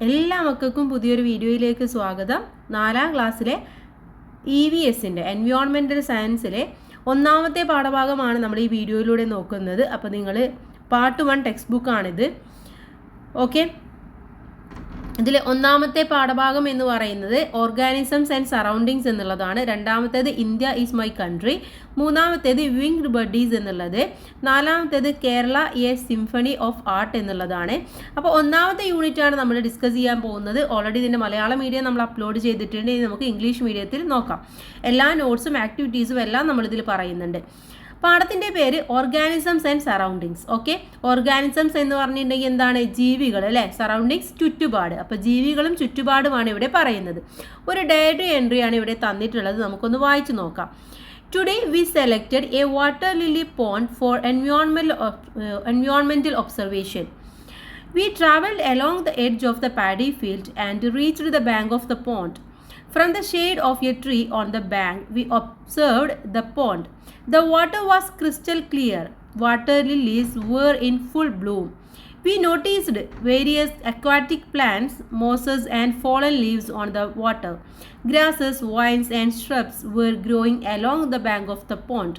എല്ലാ മക്കൾക്കും പുതിയൊരു വീഡിയോയിലേക്ക് സ്വാഗതം. 4ാം ക്ലാസ്സിലെ EVSൻ്റെ എൻവയോൺമെൻറ്റൽ സയൻസിലെ ഒന്നാമത്തെ പാഠഭാഗമാണ് നമ്മൾ ഈ വീഡിയോയിലൂടെ നോക്കുന്നത്. അപ്പോൾ നിങ്ങൾ പാർട്ട് 1 ടെക്സ്റ്റ് ബുക്കാണിത്. ഓക്കെ, ഇതിൽ ഒന്നാമത്തെ പാഠഭാഗം എന്ന് പറയുന്നത് ഓർഗാനിസംസ് ആൻഡ് സറൗണ്ടിങ്സ് എന്നുള്ളതാണ്. രണ്ടാമത്തേത് ഇന്ത്യ ഈസ് മൈ കൺട്രി. മൂന്നാമത്തേത് വിങ്ഡ് ബഡീസ് എന്നുള്ളത്. നാലാമത്തേത് Kerala A symphony of art എന്നുള്ളതാണ്. അപ്പോൾ ഒന്നാമത്തെ യൂണിറ്റാണ് നമ്മൾ ഡിസ്കസ് ചെയ്യാൻ പോകുന്നത്. ഓൾറെഡി ഇതിൻ്റെ മലയാളം മീഡിയം നമ്മൾ അപ്ലോഡ് ചെയ്തിട്ടുണ്ട്. ഇനി നമുക്ക് ഇംഗ്ലീഷ് മീഡിയത്തിൽ നോക്കാം. എല്ലാ നോട്ട്സും ആക്ടിവിറ്റീസും എല്ലാം നമ്മളിതിൽ പറയുന്നുണ്ട്. പാഠത്തിൻ്റെ പേര് organisms and surroundings. Okay, organisms എന്ന് പറഞ്ഞിട്ടുണ്ടെങ്കിൽ എന്താണ്? ജീവികൾ അല്ലേ. സറൗണ്ടിങ്സ് ചുറ്റുപാട്. അപ്പോൾ ജീവികളും ചുറ്റുപാടുമാണ് ഇവിടെ പറയുന്നത്. ഒരു ഡയറി എൻട്രിയാണ് ഇവിടെ തന്നിട്ടുള്ളത്. നമുക്കൊന്ന് വായിച്ചു നോക്കാം. Today we selected a water lily pond for environmental observation. We traveled along the edge of the paddy field and reached the bank of the pond. From the shade of a tree on the bank, we observed the pond. The water was crystal clear. Water lilies were in full bloom. We noticed various aquatic plants, mosses and fallen leaves on the water. Grasses, vines and shrubs were growing along the bank of the pond.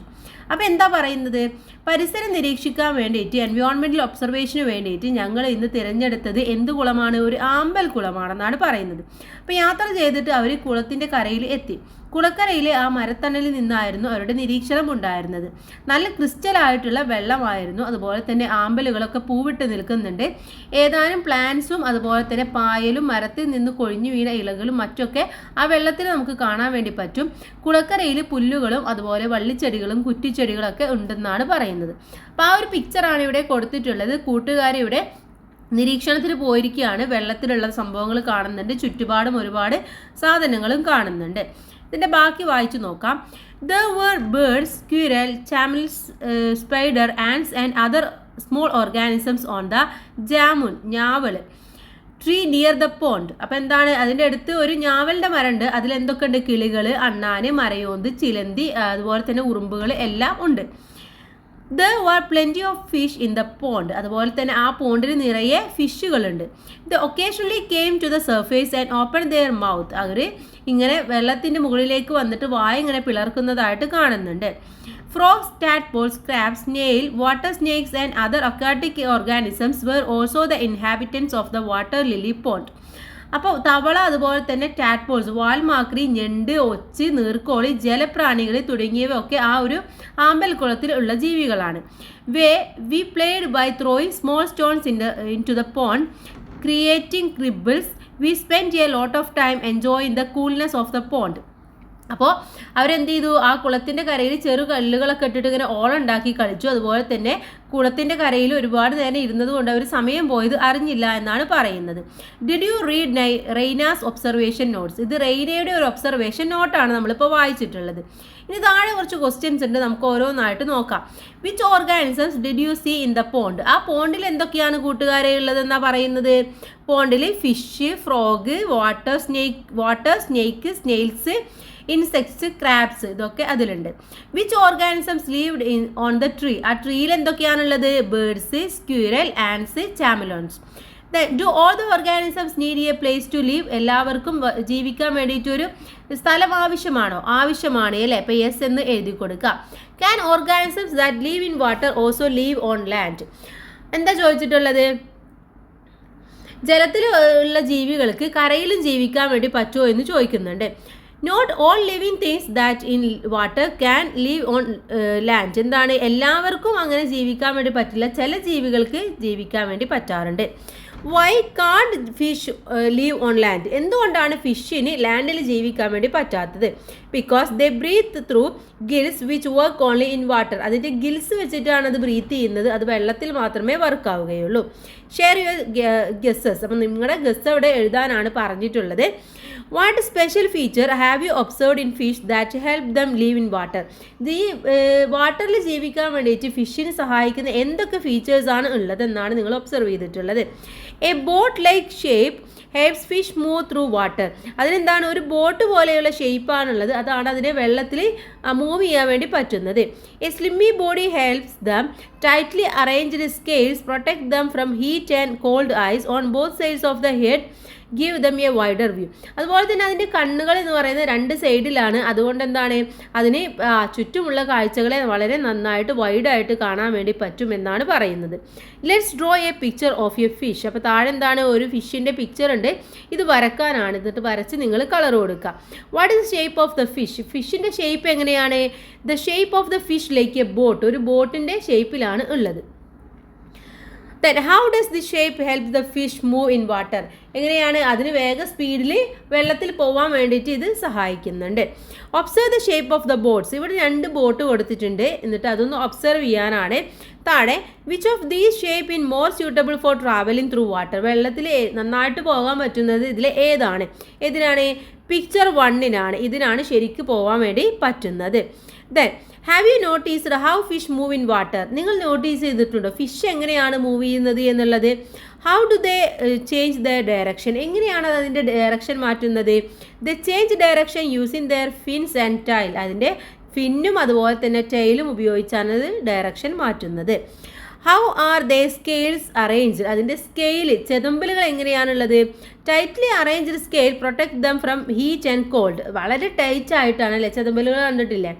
അപ്പോൾ എന്താ പറയുന്നത്? പരിസരം നിരീക്ഷിക്കാൻ വേണ്ടിയിട്ട്, environmental ഒബ്സർവേഷന് വേണ്ടിയിട്ട് ഞങ്ങൾ ഇന്ന് തിരഞ്ഞെടുത്തത് എന്ത് കുളമാണ്? ഒരു ആമ്പൽ കുളമാണെന്നാണ് പറയുന്നത്. അപ്പോൾ യാത്ര ചെയ്തിട്ട് അവർ കുളത്തിൻ്റെ കരയിൽ എത്തി. കുളക്കരയിലെ ആ മരത്തണലിൽ നിന്നായിരുന്നു അവരുടെ നിരീക്ഷണം ഉണ്ടായിരുന്നത്. നല്ല ക്രിസ്റ്റലായിട്ടുള്ള വെള്ളമായിരുന്നു. അതുപോലെ തന്നെ ആമ്പലുകളൊക്കെ പൂവിട്ട് നിൽക്കുന്നുണ്ട്. ഏതാനും പ്ലാന്റ്സും അതുപോലെ തന്നെ പായലും മരത്തിൽ നിന്ന് കൊഴിഞ്ഞു വീണ ഇലകളും മറ്റൊക്കെ ആ വെള്ളത്തിൽ നമുക്ക് കാണാൻ വേണ്ടി പറ്റും. കുളക്കരയിൽ പുല്ലുകളും അതുപോലെ വള്ളിച്ചെടികളും കുറ്റിച്ചെടികളൊക്കെ ഉണ്ടെന്നാണ് പറയുന്നത്. അപ്പോൾ ആ ഒരു പിക്ചറാണ് ഇവിടെ കൊടുത്തിട്ടുള്ളത്. കൂട്ടുകാരിയുടെ നിരീക്ഷണത്തിന് പോയിരിക്കുകയാണ്. വെള്ളത്തിലുള്ള സംഭവങ്ങൾ കാണുന്നുണ്ട്. ചുറ്റുപാടും ഒരുപാട് സാധനങ്ങളും കാണുന്നുണ്ട്. ഇതിൻ്റെ ബാക്കി വായിച്ചു നോക്കാം. There were birds, squirrel, camels, spider, ants and other small organisms on the jamun, ഞാവൽ ട്രീ നിയർ ദ പോണ്ട്. അപ്പോൾ എന്താണ്? അതിൻ്റെ അടുത്ത് ഒരു ഞാവലിൻ്റെ മരമുണ്ട്. അതിലെന്തൊക്കെ ഉണ്ട്? കിളികൾ, അണ്ണാന്, മരയോന്ത്, ചിലന്തി, അതുപോലെ തന്നെ ഉറുമ്പുകൾ എല്ലാം ഉണ്ട്. There were plenty of fish in the pond. അതുപോലെ തന്നെ ആ പോണ്ടിൽ നിറയെ ഫിഷുകളുണ്ട്. They occasionally came to the surface and opened their mouth. അവർ ഇങ്ങനെ വെള്ളത്തിൻ്റെ മുകളിലേക്ക് വന്നിട്ട് വായ ഇങ്ങനെ പിളർക്കുന്നതായിട്ട് കാണുന്നുണ്ട്. Frogs, tadpoles, crabs, snail, water snakes and other aquatic organisms were also the inhabitants of the water lily pond. അപ്പോൾ തവള, അതുപോലെ തന്നെ ടാഡ്പോൾസ്, വാൽമാക്രി, ഞണ്ട്, ഒച്ച്, നീർക്കോളി, ജലപ്രാണികൾ തുടങ്ങിയവയൊക്കെ ആ ഒരു ആമ്പൽ കുളത്തിൽ ഉള്ള ജീവികളാണ്. We played by throwing small stones into the pond, creating ripples. We spend a lot of time enjoying the coolness of the pond. അപ്പോൾ അവരെന്ത് ചെയ്തു? ആ കുളത്തിൻ്റെ കരയിൽ ചെറു കല്ലുകളൊക്കെ ഇട്ടിട്ട് ഇങ്ങനെ ഓളുണ്ടാക്കി കളിച്ചു. അതുപോലെ തന്നെ കുളത്തിൻ്റെ കരയിൽ ഒരുപാട് നേരം ഇരുന്നത് കൊണ്ട് അവർ സമയം പോയത് അറിഞ്ഞില്ല എന്നാണ് പറയുന്നത്. Did you read Raina's observation notes? ഇത് റെയ്നയുടെ ഒരു ഒബ്സർവേഷൻ നോട്ടാണ് നമ്മളിപ്പോൾ വായിച്ചിട്ടുള്ളത്. ഇനി താഴെ കുറച്ച് ക്വസ്റ്റ്യൻസ് ഉണ്ട്. നമുക്ക് ഓരോന്നായിട്ട് നോക്കാം. Which organisms did you see in the pond? ആ പോണ്ടിൽ എന്തൊക്കെയാണ് കൂട്ടുകാരെ ഉള്ളതെന്നാണ് പറയുന്നത്? പോണ്ടിൽ fish, frog, water snake, snails, insects, crabs, ഇതൊക്കെ അതിലുണ്ട്. Which organisms lived on the tree? ആ ട്രീയിൽ എന്തൊക്കെയാണുള്ളത്? Birds, squirrel, ants, chameleons. Do all the organisms need a place to live? എല്ലാവർക്കും ജീവിക്കാൻ വേണ്ടിയിട്ടൊരു സ്ഥലം ആവശ്യമാണോ? ആവശ്യമാണ് അല്ലേ. അപ്പോൾ യെസ് എന്ന് എഴുതി കൊടുക്കുക. Can organisms that leave in water also leave on land? എന്താ ചോദിച്ചിട്ടുള്ളത്? ജലത്തിൽ ഉള്ള ജീവികൾക്ക് കരയിലും ജീവിക്കാൻ വേണ്ടി പറ്റുമോ എന്ന് ചോദിക്കുന്നുണ്ട്. Not all living things that in water can live on land. എന്താണ്? എല്ലാവർക്കും അങ്ങനെ ജീവിക്കാൻ വേണ്ടി പറ്റില്ല. ചില ജീവികൾക്ക് ജീവിക്കാൻ വേണ്ടി പറ്റാറുണ്ട്. വൈ കാണ്ട് ഫിഷ് ലീവ് ഓൺ ലാൻഡ്? എന്തുകൊണ്ടാണ് ഫിഷിന് ലാൻഡിൽ ജീവിക്കാൻ വേണ്ടി പറ്റാത്തത്? Because they breathe through gills which work only in water. അതിൻ്റെ ഗിൽസ് വെച്ചിട്ടാണ് അത് ബ്രീത്ത് ചെയ്യുന്നത്. അത് വെള്ളത്തിൽ മാത്രമേ വർക്ക് ആവുകയുള്ളൂ. Share your guesses. അപ്പം നിങ്ങളുടെ ഗസ് അവിടെ എഴുതാനാണ് പറഞ്ഞിട്ടുള്ളത്. What special feature have you observed in fish that help them live in water? ഈ വാട്ടറിൽ ജീവിക്കാൻ വേണ്ടിയിട്ട് ഫിഷിന് സഹായിക്കുന്ന എന്തൊക്കെ ഫീച്ചേഴ്സാണ് ഉള്ളതെന്നാണ് നിങ്ങൾ ഒബ്സർവ് ചെയ്തിട്ടുള്ളത്. A boat like shape helps fish move through water. അതിനെന്താണ്, ഒരു ബോട്ട് പോലെയുള്ള ഷേപ്പാണുള്ളത്, അതാണ് അതിനെ വെള്ളത്തിൽ മൂവ് ചെയ്യാൻ വേണ്ടി പറ്റുന്നത്. A slimy body helps dum tightly arranged scales protect them from heat and cold eyes on both sides of the head, give them a wider view. അതുപോലെ തന്നെ അതിൻ്റെ കണ്ണുകൾ എന്ന് പറയുന്നത് രണ്ട് സൈഡിലാണ്, അതുകൊണ്ട് എന്താണ് അതിന് ചുറ്റുമുള്ള കാഴ്ചകളെ വളരെ നന്നായിട്ട് വൈഡായിട്ട് കാണാൻ വേണ്ടി പറ്റുമെന്നാണ് പറയുന്നത്. Let's draw A picture of A fish. അപ്പോൾ താഴെ എന്താണ്, ഒരു ഫിഷിൻ്റെ പിക്ചർ ഉണ്ട്, ഇത് വരക്കാനാണ്. എന്നിട്ട് വരച്ച് നിങ്ങൾ കളർ കൊടുക്കുക. What is shape of the fish? ഫിഷിൻ്റെ ഷേപ്പ് എങ്ങനെയാണ്? The shape of the fish like a boat, ഒരു ബോട്ടിൻ്റെ ഷേപ്പിലാണ് ഉള്ളത്. Then how does the shape help the fish move in water? എങ്ങനെയാണ് അതിന് വേഗ സ്പീഡിൽ വെള്ളത്തിൽ പോകാൻ വേണ്ടിയിട്ട് ഇത് സഹായിക്കുന്നുണ്ട്. Observe the shape of the boats. ഇവിടെ രണ്ട് ബോട്ട് കൊടുത്തിട്ടുണ്ട്, എന്നിട്ട് അതൊന്ന് ഒബ്സർവ് ചെയ്യാനാണ്. താഴെ which of these shape in more suitable for travelling through water. വെള്ളത്തിൽ നന്നായിട്ട് പോകാൻ പറ്റുന്നത് ഇതിൽ ഏതാണ്? ഏതിനാണ്? പിക്ചർ 1-നാണ്. ഇതിനാണ് ശരിക്ക് പോകാൻ വേണ്ടി പറ്റുന്നത്. Then have you noticed how fish move in water? നിങ്ങൾ നോട്ടീസ് ചെയ്തിട്ടുണ്ടോ ഫിഷ് എങ്ങനെയാണ് മൂവ് ചെയ്യുന്നത് എന്നുള്ളത്? How do they change the direction? എങ്ങനെയാണ് അതിൻ്റെ ഡയറക്ഷൻ മാറ്റുന്നത്? The change direction using their fins and tail. അതിൻ്റെ ഫിന്നും അതുപോലെ തന്നെ ടൈലും ഉപയോഗിച്ചാണ് അത് ഡയറക്ഷൻ മാറ്റുന്നത്. How are they scales arranged? അതിൻ്റെ സ്കെയിൽ ചെതമ്പലുകൾ എങ്ങനെയാണുള്ളത്? Tightly arranged scale protect them from heat and cold. വളരെ ടൈറ്റ് ആയിട്ടാണ് അല്ലേ ചെതമ്പലുകൾ, കണ്ടിട്ടില്ലേ?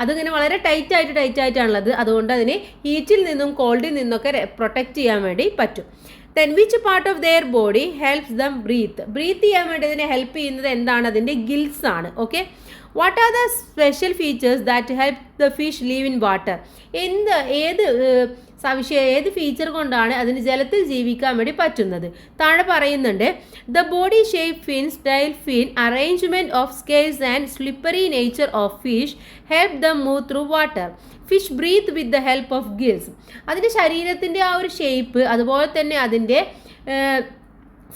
അതിങ്ങനെ വളരെ ടൈറ്റ് ആയിട്ടാണുള്ളത്, അതുകൊണ്ട് അതിന് ഹീറ്റിൽ നിന്നും കോൾഡിൽ നിന്നൊക്കെ പ്രൊട്ടക്റ്റ് ചെയ്യാൻ വേണ്ടി പറ്റും. Then which part of their body helps them breathe ചെയ്യാൻ വേണ്ടി അതിനെ ഹെൽപ്പ് ചെയ്യുന്നത് എന്താണ്? അതിൻ്റെ ഗിൽസ് ആണ്. Okay, what are the special features that help the fish live in water? ഏത് ഫീച്ചർ കൊണ്ടാണ് അതിന് ജലത്തിൽ ജീവിക്കാൻ വേണ്ടി പറ്റുന്നത്? താഴെ പറയുന്നുണ്ട്, the body shape, fin, style, fin, arrangement of scales and slippery nature of fish help them move through water. Fish breathe with the help of gills. അതിൻ്റെ ശരീരത്തിൻ്റെ ആ ഒരു ഷേപ്പ്, അതുപോലെ തന്നെ അതിൻ്റെ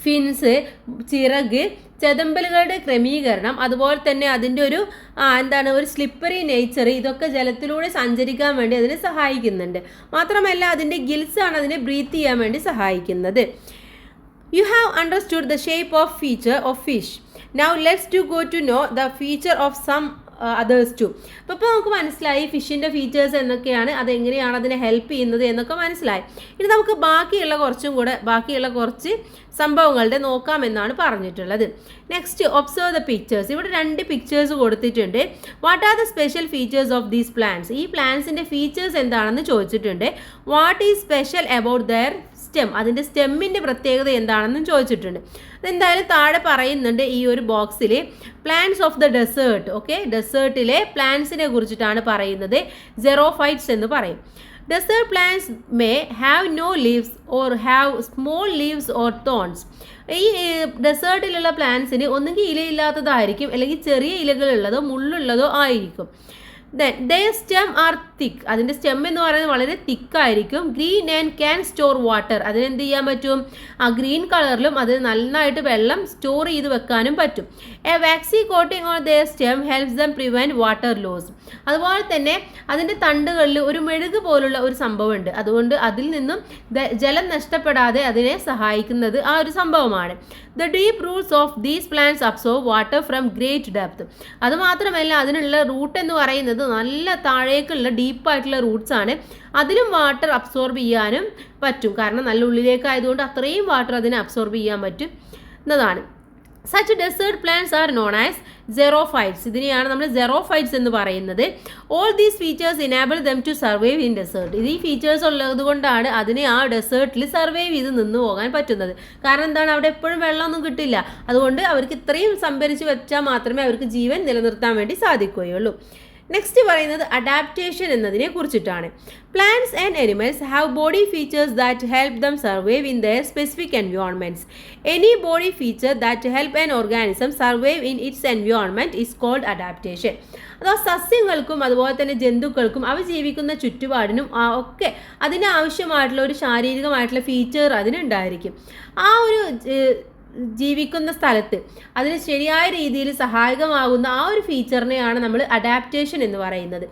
ഫിൻസ്, ചിറക്, ചെതമ്പലുകളുടെ ക്രമീകരണം, അതുപോലെ തന്നെ അതിൻ്റെ ഒരു ഒരു സ്ലിപ്പറി നേച്ചർ, ഇതൊക്കെ ജലത്തിലൂടെ സഞ്ചരിക്കാൻ വേണ്ടി അതിനെ സഹായിക്കുന്നുണ്ട്. മാത്രമല്ല അതിൻ്റെ ഗിൽസ് ആണ് അതിനെ ബ്രീത്ത് ചെയ്യാൻ വേണ്ടി സഹായിക്കുന്നത്. You have understood the shape of feature of fish. Now let's go to know the feature of some others too. അപ്പോൾ നമുക്ക് മനസ്സിലായി ഫിഷിൻ്റെ ഫീച്ചേഴ്സ് എന്തൊക്കെയാണ്, അതെങ്ങനെയാണ് അതിനെ ഹെൽപ്പ് ചെയ്യുന്നത് എന്നൊക്കെ മനസ്സിലായി. ഇനി നമുക്ക് ബാക്കിയുള്ള കുറച്ച് സംഭവങ്ങളുടെ നോക്കാമെന്നാണ് പറഞ്ഞിട്ടുള്ളത്. Next, observe the pictures. ഇവിടെ 2 പിക്ചേഴ്സ് കൊടുത്തിട്ടുണ്ട്. What are the special features of these plants? ഈ പ്ലാന്റ്സിൻ്റെ ഫീച്ചേഴ്സ് എന്താണെന്ന് ചോദിച്ചിട്ടുണ്ട്. What is special about their stem? അതിൻ്റെ സ്റ്റെമ്മിൻ്റെ പ്രത്യേകത എന്താണെന്നും ചോദിച്ചിട്ടുണ്ട്. അതെന്തായാലും താഴെ പറയുന്നുണ്ട് ഈ ഒരു ബോക്സിൽ, plants of the desert. Okay, ഡെസേർട്ടിലെ പ്ലാന്റ്സിനെ കുറിച്ചിട്ടാണ് പറയുന്നത്. സെറോഫൈറ്റ്സ് എന്ന് പറയും. Desert plants may have no leaves or have small leaves or thorns. ഈ ഡെസേർട്ടിലുള്ള പ്ലാന്റ്സിന് ഒന്നുകിൽ ഇലയില്ലാത്തതായിരിക്കും, അല്ലെങ്കിൽ ചെറിയ ഇലകളുള്ളതോ മുള്ളുള്ളതോ ആയിരിക്കും. Then their stem are thick. അതിൻ്റെ സ്റ്റെം എന്ന് പറയുന്നത് വളരെ തിക്കായിരിക്കും. Green and can store water. അതിനെന്ത് ചെയ്യാൻ പറ്റും? ഗ്രീൻ കളറിലും അത് നന്നായിട്ട് വെള്ളം സ്റ്റോർ ചെയ്ത് വെക്കാനും പറ്റും. A waxy coating on their stem helps them prevent water loss. അതുപോലെ തന്നെ അതിൻ്റെ തണ്ടുകളിൽ ഒരു മെഴുക് പോലുള്ള ഒരു സംഭവമുണ്ട്, അതുകൊണ്ട് അതിൽ നിന്നും ജലം നഷ്ടപ്പെടാതെ അതിനെ സഹായിക്കുന്നത് ആ ഒരു സംഭവമാണ്. The deep Roots of these plants absorb water from great depth. അതുമാത്രമല്ല അതിനുള്ള റൂട്ട് എന്ന് പറയുന്നത് നല്ല താഴേക്കുള്ള ഡീപ്പായിട്ടുള്ള റൂട്ട്സ് ആണ്. അതിലും വാട്ടർ അബ്സോർബ് ചെയ്യാനും പറ്റും, കാരണം നല്ല ഉള്ളിലേക്കായതുകൊണ്ട് അത്രയും വാട്ടർ അതിനെ അബ്സോർബ് ചെയ്യാൻ പറ്റും എന്നതാണ്. Such desert plants are known as xerophytes. ഇതിനെയാണ് നമ്മൾ xerophytes എന്ന് പറയുന്നത്. All these features enable them to survive in desert. ഈ ഫീച്ചേഴ്സ് ഉള്ളത് കൊണ്ടാണ് അതിനെ ആ ഡെസേർട്ടിൽ സർവൈവ് ചെയ്ത് നിന്ന് പോകാൻ പറ്റുന്നത്. കാരണം എന്താണ്, അവിടെ എപ്പോഴും വെള്ളമൊന്നും കിട്ടില്ല, അതുകൊണ്ട് അവർക്ക് ഇത്രയും സംഭരിച്ച് വെച്ചാൽ മാത്രമേ അവർക്ക് ജീവൻ നിലനിർത്താൻ വേണ്ടി സാധിക്കുകയുള്ളൂ. നെക്സ്റ്റ് പറയുന്നത് അഡാപ്റ്റേഷൻ എന്നതിനെ കുറിച്ചിട്ടാണ്. Plants and animals have body features that help them survive in their specific environments. Any body feature that help an organism survive in its environment is called adaptation. അഥവാ സസ്യങ്ങൾക്കും അതുപോലെ തന്നെ ജന്തുക്കൾക്കും അവ ജീവിക്കുന്ന ചുറ്റുപാടിനും ഒക്കെ അതിനാവശ്യമായിട്ടുള്ള ഒരു ശാരീരികമായിട്ടുള്ള ഫീച്ചർ അതിനുണ്ടായിരിക്കും. ആ ഒരു ജീവിക്കുന്ന സ്ഥലത്ത് അതിന് ശരിയായ രീതിയിൽ സഹായകമാകുന്ന ആ ഒരു ഫീച്ചറിനെയാണ് നമ്മൾ അഡാപ്റ്റേഷൻ എന്ന് പറയുന്നത്.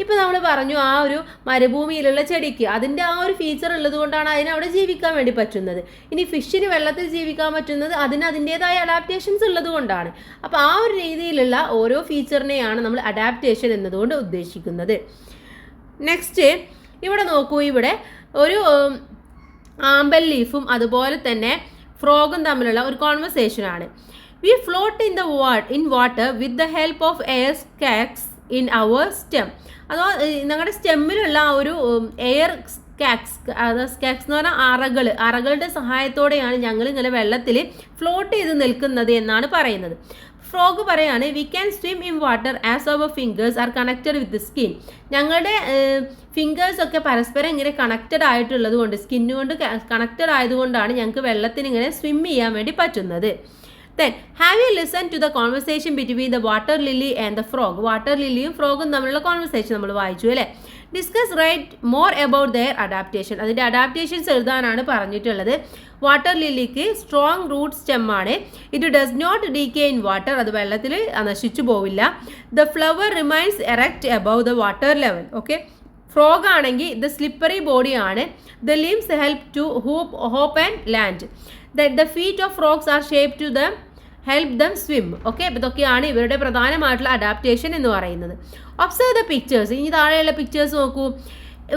ഇപ്പോൾ നമ്മൾ പറഞ്ഞു ആ ഒരു മരുഭൂമിയിലുള്ള ചെടിക്ക് അതിൻ്റെ ആ ഒരു ഫീച്ചർ ഉള്ളത് കൊണ്ടാണ് അതിന് അവിടെ ജീവിക്കാൻ വേണ്ടി പറ്റുന്നത്. ഇനി ഫിഷിന് വെള്ളത്തിൽ ജീവിക്കാൻ പറ്റുന്നത് അതിന് അതിൻ്റേതായ അഡാപ്റ്റേഷൻസ് ഉള്ളത് കൊണ്ടാണ്. അപ്പോൾ ആ ഒരു രീതിയിലുള്ള ഓരോ ഫീച്ചറിനെയാണ് നമ്മൾ അഡാപ്റ്റേഷൻ എന്നതുകൊണ്ട് ഉദ്ദേശിക്കുന്നത്. നെക്സ്റ്റ് ഇവിടെ നോക്കൂ, ഇവിടെ ഒരു ആമ്പൽ ലീഫും അതുപോലെ തന്നെ ഫ്രോഗും തമ്മിലുള്ള ഒരു കോൺവെർസേഷനാണ്. We float in water with the help of air sacs in our stem. അതോ ഞങ്ങളുടെ സ്റ്റെമ്മിലുള്ള ആ ഒരു എയർ സ്കാക്സ് എന്ന് പറഞ്ഞാൽ അറകളുടെ സഹായത്തോടെയാണ് ഞങ്ങൾ ഇങ്ങനെ വെള്ളത്തിൽ ഫ്ലോട്ട് ചെയ്ത് നിൽക്കുന്നത് എന്നാണ് പറയുന്നത്. ഫ്രോഗ് പറയാണ് we can swim in water as our fingers are connected with skin. ഞങ്ങളുടെ ഫിംഗേഴ്സ് ഒക്കെ പരസ്പരം ഇങ്ങനെ കണക്റ്റഡ് ആയിട്ടുള്ളത് കൊണ്ട്, സ്കിന്നുകൊണ്ട് കണക്റ്റഡ് ആയതുകൊണ്ടാണ് ഞങ്ങൾക്ക് വെള്ളത്തിന് ഇങ്ങനെ സ്വിം ചെയ്യാൻ വേണ്ടി പറ്റുന്നത്. Then have you listen to the conversation between the water lily and the frog. Water ലില്ലിയും ഫ്രോഗും തമ്മിലുള്ള കോൺവെർസേഷൻ നമ്മൾ വായിച്ചു അല്ലേ. Discuss write more about their adaptation. അതിൻ്റെ അഡാപ്റ്റേഷൻസ് എഴുതാനാണ് പറഞ്ഞിട്ടുള്ളത്. വാട്ടർ ലില്ലിക്ക് സ്ട്രോങ് റൂട്ട് സ്റ്റെമ്മാണ്. It does not decay in water. അത് വെള്ളത്തിൽ നശിച്ചു പോവില്ല. The flower remains erect above the water level. Okay. Frog ആണെങ്കിൽ ദ സ്ലിപ്പറി ബോഡിയാണ്. The leaves help to hope and land. The feet of frogs are shape to them help them swim. Okay. അപ്പോൾ ഇതൊക്കെയാണ് ഇവരുടെ പ്രധാനമായിട്ടുള്ള adaptation എന്ന് പറയുന്നത്. Observe the pictures. ഇനി താഴെയുള്ള പിക്ചേഴ്സ് നോക്കൂ.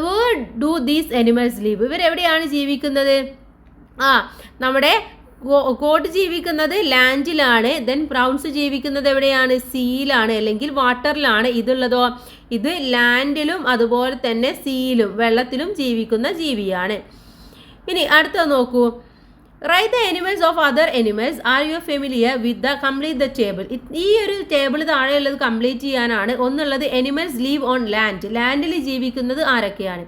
Where do these animals live. ഇവരെവിടെയാണ് ജീവിക്കുന്നത്? നമ്മുടെ കോട്ട് ജീവിക്കുന്നത് ലാൻഡിലാണ്. ദെൻ ബ്രൗൺസ് ജീവിക്കുന്നത് എവിടെയാണ്? സീയിലാണ് അല്ലെങ്കിൽ വാട്ടറിലാണ്. ഇതുള്ളതോ ഇത് ലാൻഡിലും അതുപോലെ തന്നെ സീയിലും വെള്ളത്തിലും ജീവിക്കുന്ന ജീവിയാണ്. ഇനി അടുത്തത് നോക്കൂ. Write the animals of other animals. Are you familiar with the complete the table. ഈ ഒരു ടേബിൾ താഴെയുള്ളത് കംപ്ലീറ്റ് ചെയ്യാനാണ്. ഒന്നുള്ളത് അനിമൽസ് ലീവ് ഓൺ ലാൻഡ്. ലാൻഡിൽ ജീവിക്കുന്നത് ആരൊക്കെയാണ്?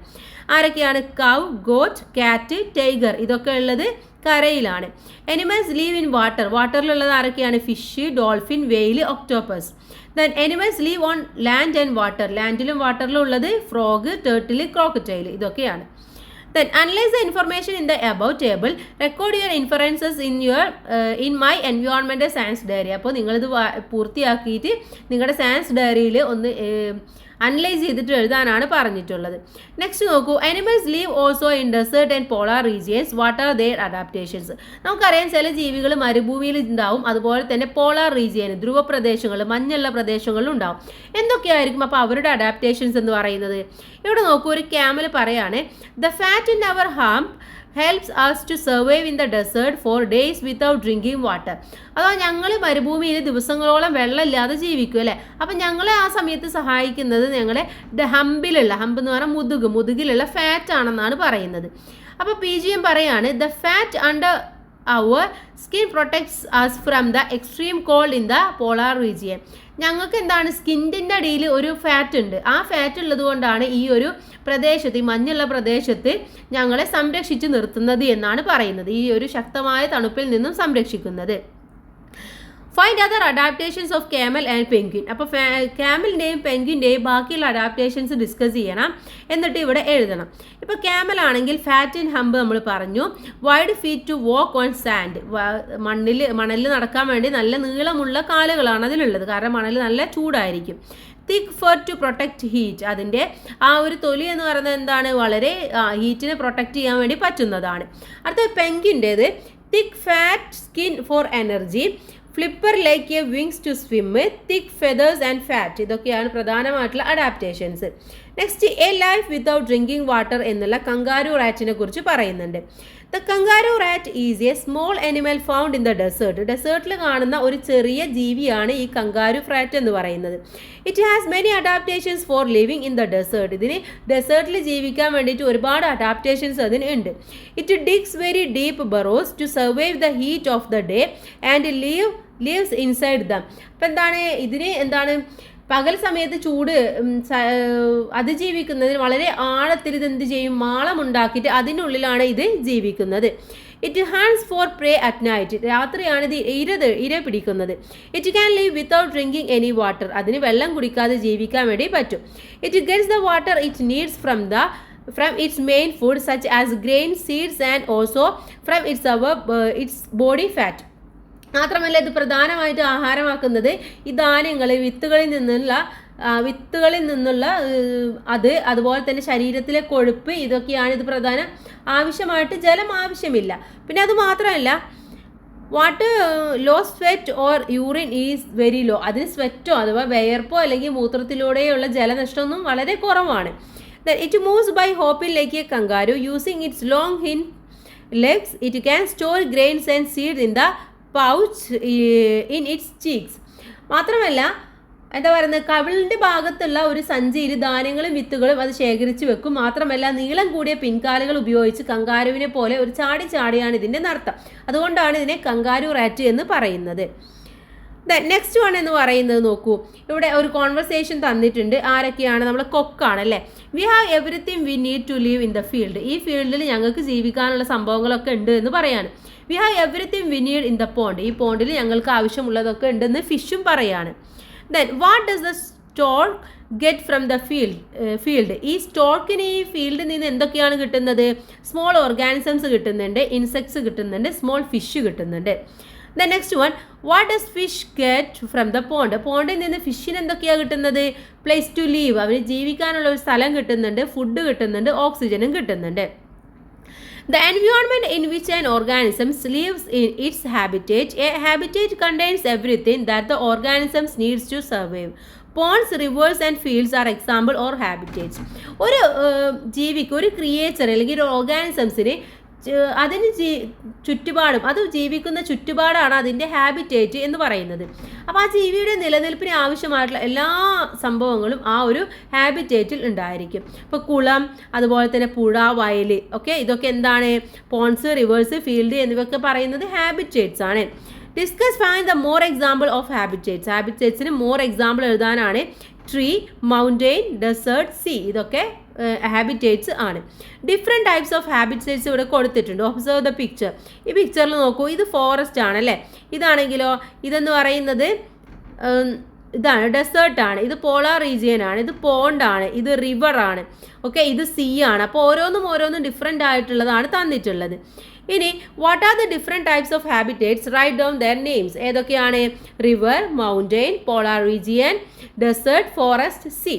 Cow, goat, cat, tiger. ഇതൊക്കെ ഉള്ളത് കരയിലാണ്. Animals live in water. വാട്ടറിലുള്ളത് ആരൊക്കെയാണ്? Fish, dolphin, whale, octopus. Then animals live on land and water. ലാൻഡിലും വാട്ടറിലും ഉള്ളത് ഫ്രോഗ്, ടേർട്ടിൽ, ക്രോക്കറ്റൈൽ. ഇതൊക്കെയാണ്. Then analyze the information in the above table. Record your inferences in my environmental science diary. അപ്പോൾ നിങ്ങളിത് പൂർത്തിയാക്കിയിട്ട് നിങ്ങളുടെ science ഡയറിയിൽ ഒന്ന് അനലൈസ് ചെയ്തിട്ട് എഴുതാനാണ് പറഞ്ഞിട്ടുള്ളത്. നെക്സ്റ്റ് നോക്കൂ. Animals live also in desert and polar regions. What are their adaptations. നമുക്കറിയാം ചില ജീവികൾ മരുഭൂമിയിൽ ഉണ്ടാവും, അതുപോലെ തന്നെ പോളാർ റീജിയൻ ധ്രുവ പ്രദേശങ്ങൾ മഞ്ഞുള്ള പ്രദേശങ്ങളിലും ഉണ്ടാവും. എന്തൊക്കെയായിരിക്കും അപ്പോൾ അവരുടെ അഡാപ്റ്റേഷൻസ് എന്ന് പറയുന്നത്? ഇവിടെ നോക്കൂ. ഒരു ക്യാമൽ പറയാണ് the fat in our hump helps us to survive in the desert for days without drinking water. അതോ ഞങ്ങൾ മരുഭൂമിയിൽ ദിവസങ്ങളോളം വെള്ളമില്ലാതെ ജീവിക്കും അല്ലേ. അപ്പം ഞങ്ങളെ ആ സമയത്ത് സഹായിക്കുന്നത് ഞങ്ങളുടെ ഹംബിലുള്ള, ഹമ്പ് എന്ന് പറഞ്ഞാൽ മുതുകിലുള്ള ഫാറ്റ് ആണെന്നാണ് പറയുന്നത്. അപ്പോൾ PGM പറയാണ് the fat under our skin protects us from the extreme cold in the polar region. ഞങ്ങൾക്ക് എന്താണ് സ്കിന്നിൻ്റെ അടിയിൽ ഒരു ഫാറ്റ് ഉണ്ട്. ആ ഫാറ്റ് ഉള്ളത് കൊണ്ടാണ് ഈ ഒരു പ്രദേശത്ത്, ഈ മഞ്ഞുള്ള പ്രദേശത്ത് ഞങ്ങളെ സംരക്ഷിച്ച് നിർത്തുന്നത് എന്നാണ് പറയുന്നത്. ഈ ഒരു ശക്തമായ തണുപ്പിൽ നിന്നും സംരക്ഷിക്കുന്നത്. Find other adaptations of camel and penguin. അപ്പോൾ ക്യാമലിൻ്റെയും പെൻഗ്വിൻ്റെയും ബാക്കിയുള്ള അഡാപ്റ്റേഷൻസ് ഡിസ്കസ് ചെയ്യണം. എന്നിട്ട് ഇവിടെ എഴുതണം. ഇപ്പോൾ ക്യാമൽ ആണെങ്കിൽ ഫാറ്റ് ആൻഡ് ഹമ്പ് നമ്മൾ പറഞ്ഞു. Wide feet to walk on sand. മണലിൽ നടക്കാൻ വേണ്ടി നല്ല നീളമുള്ള കാലുകളാണ് അതിലുള്ളത്. കാരണം മണൽ നല്ല ചൂടായിരിക്കും. തിക്ക് ഫർ ടു പ്രൊട്ടക്റ്റ് ഹീറ്റ്. അതിൻ്റെ ആ ഒരു തൊലി എന്ന് പറയുന്നത് എന്താണ്? വളരെ ഹീറ്റിനെ പ്രൊട്ടക്റ്റ് ചെയ്യാൻ വേണ്ടി പറ്റുന്നതാണ്. അടുത്ത പെൻഗ്വിൻ്റേത് thick fat skin for energy. Flipper like a wings to swim. Thick feathers and fat. ഇതൊക്കെയാണ് പ്രധാനമായിട്ടുള്ള adaptations. Next a life without drinking water എന്നുള്ള കങ്കാരു റാറ്റിനെ കുറിച്ച് പറയുന്നുണ്ട്. The kangaroo rat is a small animal found in the desert. ഡെസേർട്ടിൽ കാണുന്ന ഒരു ചെറിയ ജീവിയാണ് ഈ കങ്കാരു റാറ്റ് എന്ന് പറയുന്നത്. It has many adaptations for living in the desert. ഇതിന് ഡെസേർട്ടിൽ ജീവിക്കാൻ വേണ്ടിയിട്ട് ഒരുപാട് അഡാപ്റ്റേഷൻസ് അതിന് ഉണ്ട്. It digs very deep burrows to survive the heat of the day and lives inside them. അപ്പം എന്താണ് ഇതിന് എന്താണ് പകൽ സമയത്ത് ചൂട് അതിജീവിക്കുന്നതിന് വളരെ ആഴത്തിൽ ഇത് എന്ത് ചെയ്യും? മാളം ഉണ്ടാക്കിയിട്ട് അതിനുള്ളിലാണ് ഇത് ജീവിക്കുന്നത്. It hunts for prey at night. രാത്രിയാണ് ഇത് ഇര പിടിക്കുന്നത്. It can live without drinking any water. അതിന് വെള്ളം കുടിക്കാതെ ജീവിക്കാൻ വേണ്ടി പറ്റും. It gets the water it needs from its main food such as grain, seeds and also from its body fat. മാത്രമല്ല ഇത് പ്രധാനമായിട്ട് ആഹാരമാക്കുന്നത് ഈ ധാന്യങ്ങൾ വിത്തുകളിൽ നിന്നുള്ള അതുപോലെ തന്നെ ശരീരത്തിലെ കൊഴുപ്പ് ഇതൊക്കെയാണ് ഇത് പ്രധാനം. ആവശ്യമായിട്ട് ജലം ആവശ്യമില്ല. പിന്നെ അത് മാത്രമല്ല low sweat or urine is very low. അതിന് സ്വെറ്റോ അഥവാ വിയർപ്പോ അല്ലെങ്കിൽ മൂത്രത്തിലൂടെയുള്ള ജലനഷ്ടമൊന്നും വളരെ കുറവാണ്. It moves by hopping like a kangaroo using its long hind legs. It can store grains and seeds in the pouch in its cheeks. മാത്രമല്ല എന്താ പറയുന്നത്, കവിളിൻ്റെ ഭാഗത്തുള്ള ഒരു സഞ്ചിയിൽ ധാന്യങ്ങളും വിത്തുകളും അത് ശേഖരിച്ച് വെക്കും. മാത്രമല്ല നീളം കൂടിയ പിൻകാലുകൾ ഉപയോഗിച്ച് കങ്കാരുവിനെ പോലെ ഒരു ചാടിയാണ് ഇതിൻ്റെ നടത്തം. അതുകൊണ്ടാണ് ഇതിനെ കങ്കാരു റാറ്റ് എന്ന് പറയുന്നത്. നെക്സ്റ്റ് വൺ എന്ന് പറയുന്നത് നോക്കൂ, ഇവിടെ ഒരു കോൺവെർസേഷൻ തന്നിട്ടുണ്ട്. ആരൊക്കെയാണ്? നമ്മൾ കൊക്കാണല്ലേ. We have everything we need to live in the field. ഈ ഫീൽഡിൽ ഞങ്ങൾക്ക് ജീവിക്കാനുള്ള സംഭവങ്ങളൊക്കെ ഉണ്ട് എന്ന് പറയാണ്. We have everything we need in the pond. ഈ പോണ്ടിൽ ഞങ്ങൾക്ക് ആവശ്യമുള്ളതൊക്കെ ഉണ്ടെന്ന് ഫിഷും പറയാണ്. Then what does the stork get from the field. ഈ സ്റ്റോക്കിന് ഈ ഫീൽഡിൽ നിന്ന് എന്തൊക്കെയാണ് കിട്ടുന്നത്? സ്മോൾ ഓർഗാനിസംസ് കിട്ടുന്നുണ്ട്, ഇൻസെക്ട്സ് കിട്ടുന്നുണ്ട്, സ്മോൾ ഫിഷ് കിട്ടുന്നുണ്ട്. The next one, what does fish get from the pond. പോണ്ടിൽ നിന്ന് ഫിഷിന് എന്തൊക്കെയാണ് കിട്ടുന്നത്? പ്ലേസ് ടു ലീവ്, അവന് ജീവിക്കാനുള്ള ഒരു സ്ഥലം കിട്ടുന്നുണ്ട്, ഫുഡ് കിട്ടുന്നുണ്ട്, ഓക്സിജനും കിട്ടുന്നുണ്ട്. The environment in which an organism lives in its habitat. A habitat contains everything that the organism needs to survive. Ponds, rivers and fields are example or habitats. ഒരു ജീവിക്ക്, ഒരു ക്രിയേച്ചർ അല്ലെങ്കിൽ ഒരു ഓർഗാനിസംസിന് അതിന് ചുറ്റുപാടും, അത് ജീവിക്കുന്ന ചുറ്റുപാടാണ് അതിൻ്റെ ഹാബിറ്റേറ്റ് എന്ന് പറയുന്നത്. അപ്പോൾ ആ ജീവിയുടെ നിലനിൽപ്പിന് ആവശ്യമായിട്ടുള്ള എല്ലാ സംഭവങ്ങളും ആ ഒരു ഹാബിറ്റേറ്റിൽ ഉണ്ടായിരിക്കും. ഇപ്പോൾ കുളം, അതുപോലെ തന്നെ പുഴ, വയൽ, ഓക്കെ, ഇതൊക്കെ എന്താണ്? പോൺസ്, റിവേഴ്സ്, ഫീൽഡ് എന്നിവയൊക്കെ പറയുന്നത് ഹാബിറ്റേറ്റ്സ് ആണ്. Discuss find the more example of habitats. ഹാബിറ്റേറ്റ്സിന് മോർ എക്സാമ്പിൾ എഴുതാനാണ് ട്രീ, മൗണ്ടെയിൻ, ഡെസേർട്ട്, സീ. ഇതൊക്കെ ഹാബിറ്റേറ്റ്സ് ആണ്. ഡിഫറെൻറ്റ് ടൈപ്സ് ഓഫ് ഹാബിറ്റേറ്റ്സ് ഇവിടെ കൊടുത്തിട്ടുണ്ട്. Observe the picture. ഈ പിക്ചറിൽ നോക്കൂ, ഇത് ഫോറസ്റ്റ് ആണല്ലേ. ഇതാണെങ്കിലോ ഇതെന്ന് പറയുന്നത് ഇതാണ് ഡെസേർട്ടാണ്, ഇത് പോളാർ റീജിയൻ ആണ്, ഇത് പോണ്ടാണ്, ഇത് റിവർ ആണ്, ഓക്കെ, ഇത് സീ ആണ്. അപ്പോൾ ഓരോന്നും ഡിഫറെൻ്റ് ആയിട്ടുള്ളതാണ് തന്നിട്ടുള്ളത്. ഇനി what are the different types of habitats? Write down their names. ഏതൊക്കെയാണ്? River, mountain, polar region, desert, forest, sea.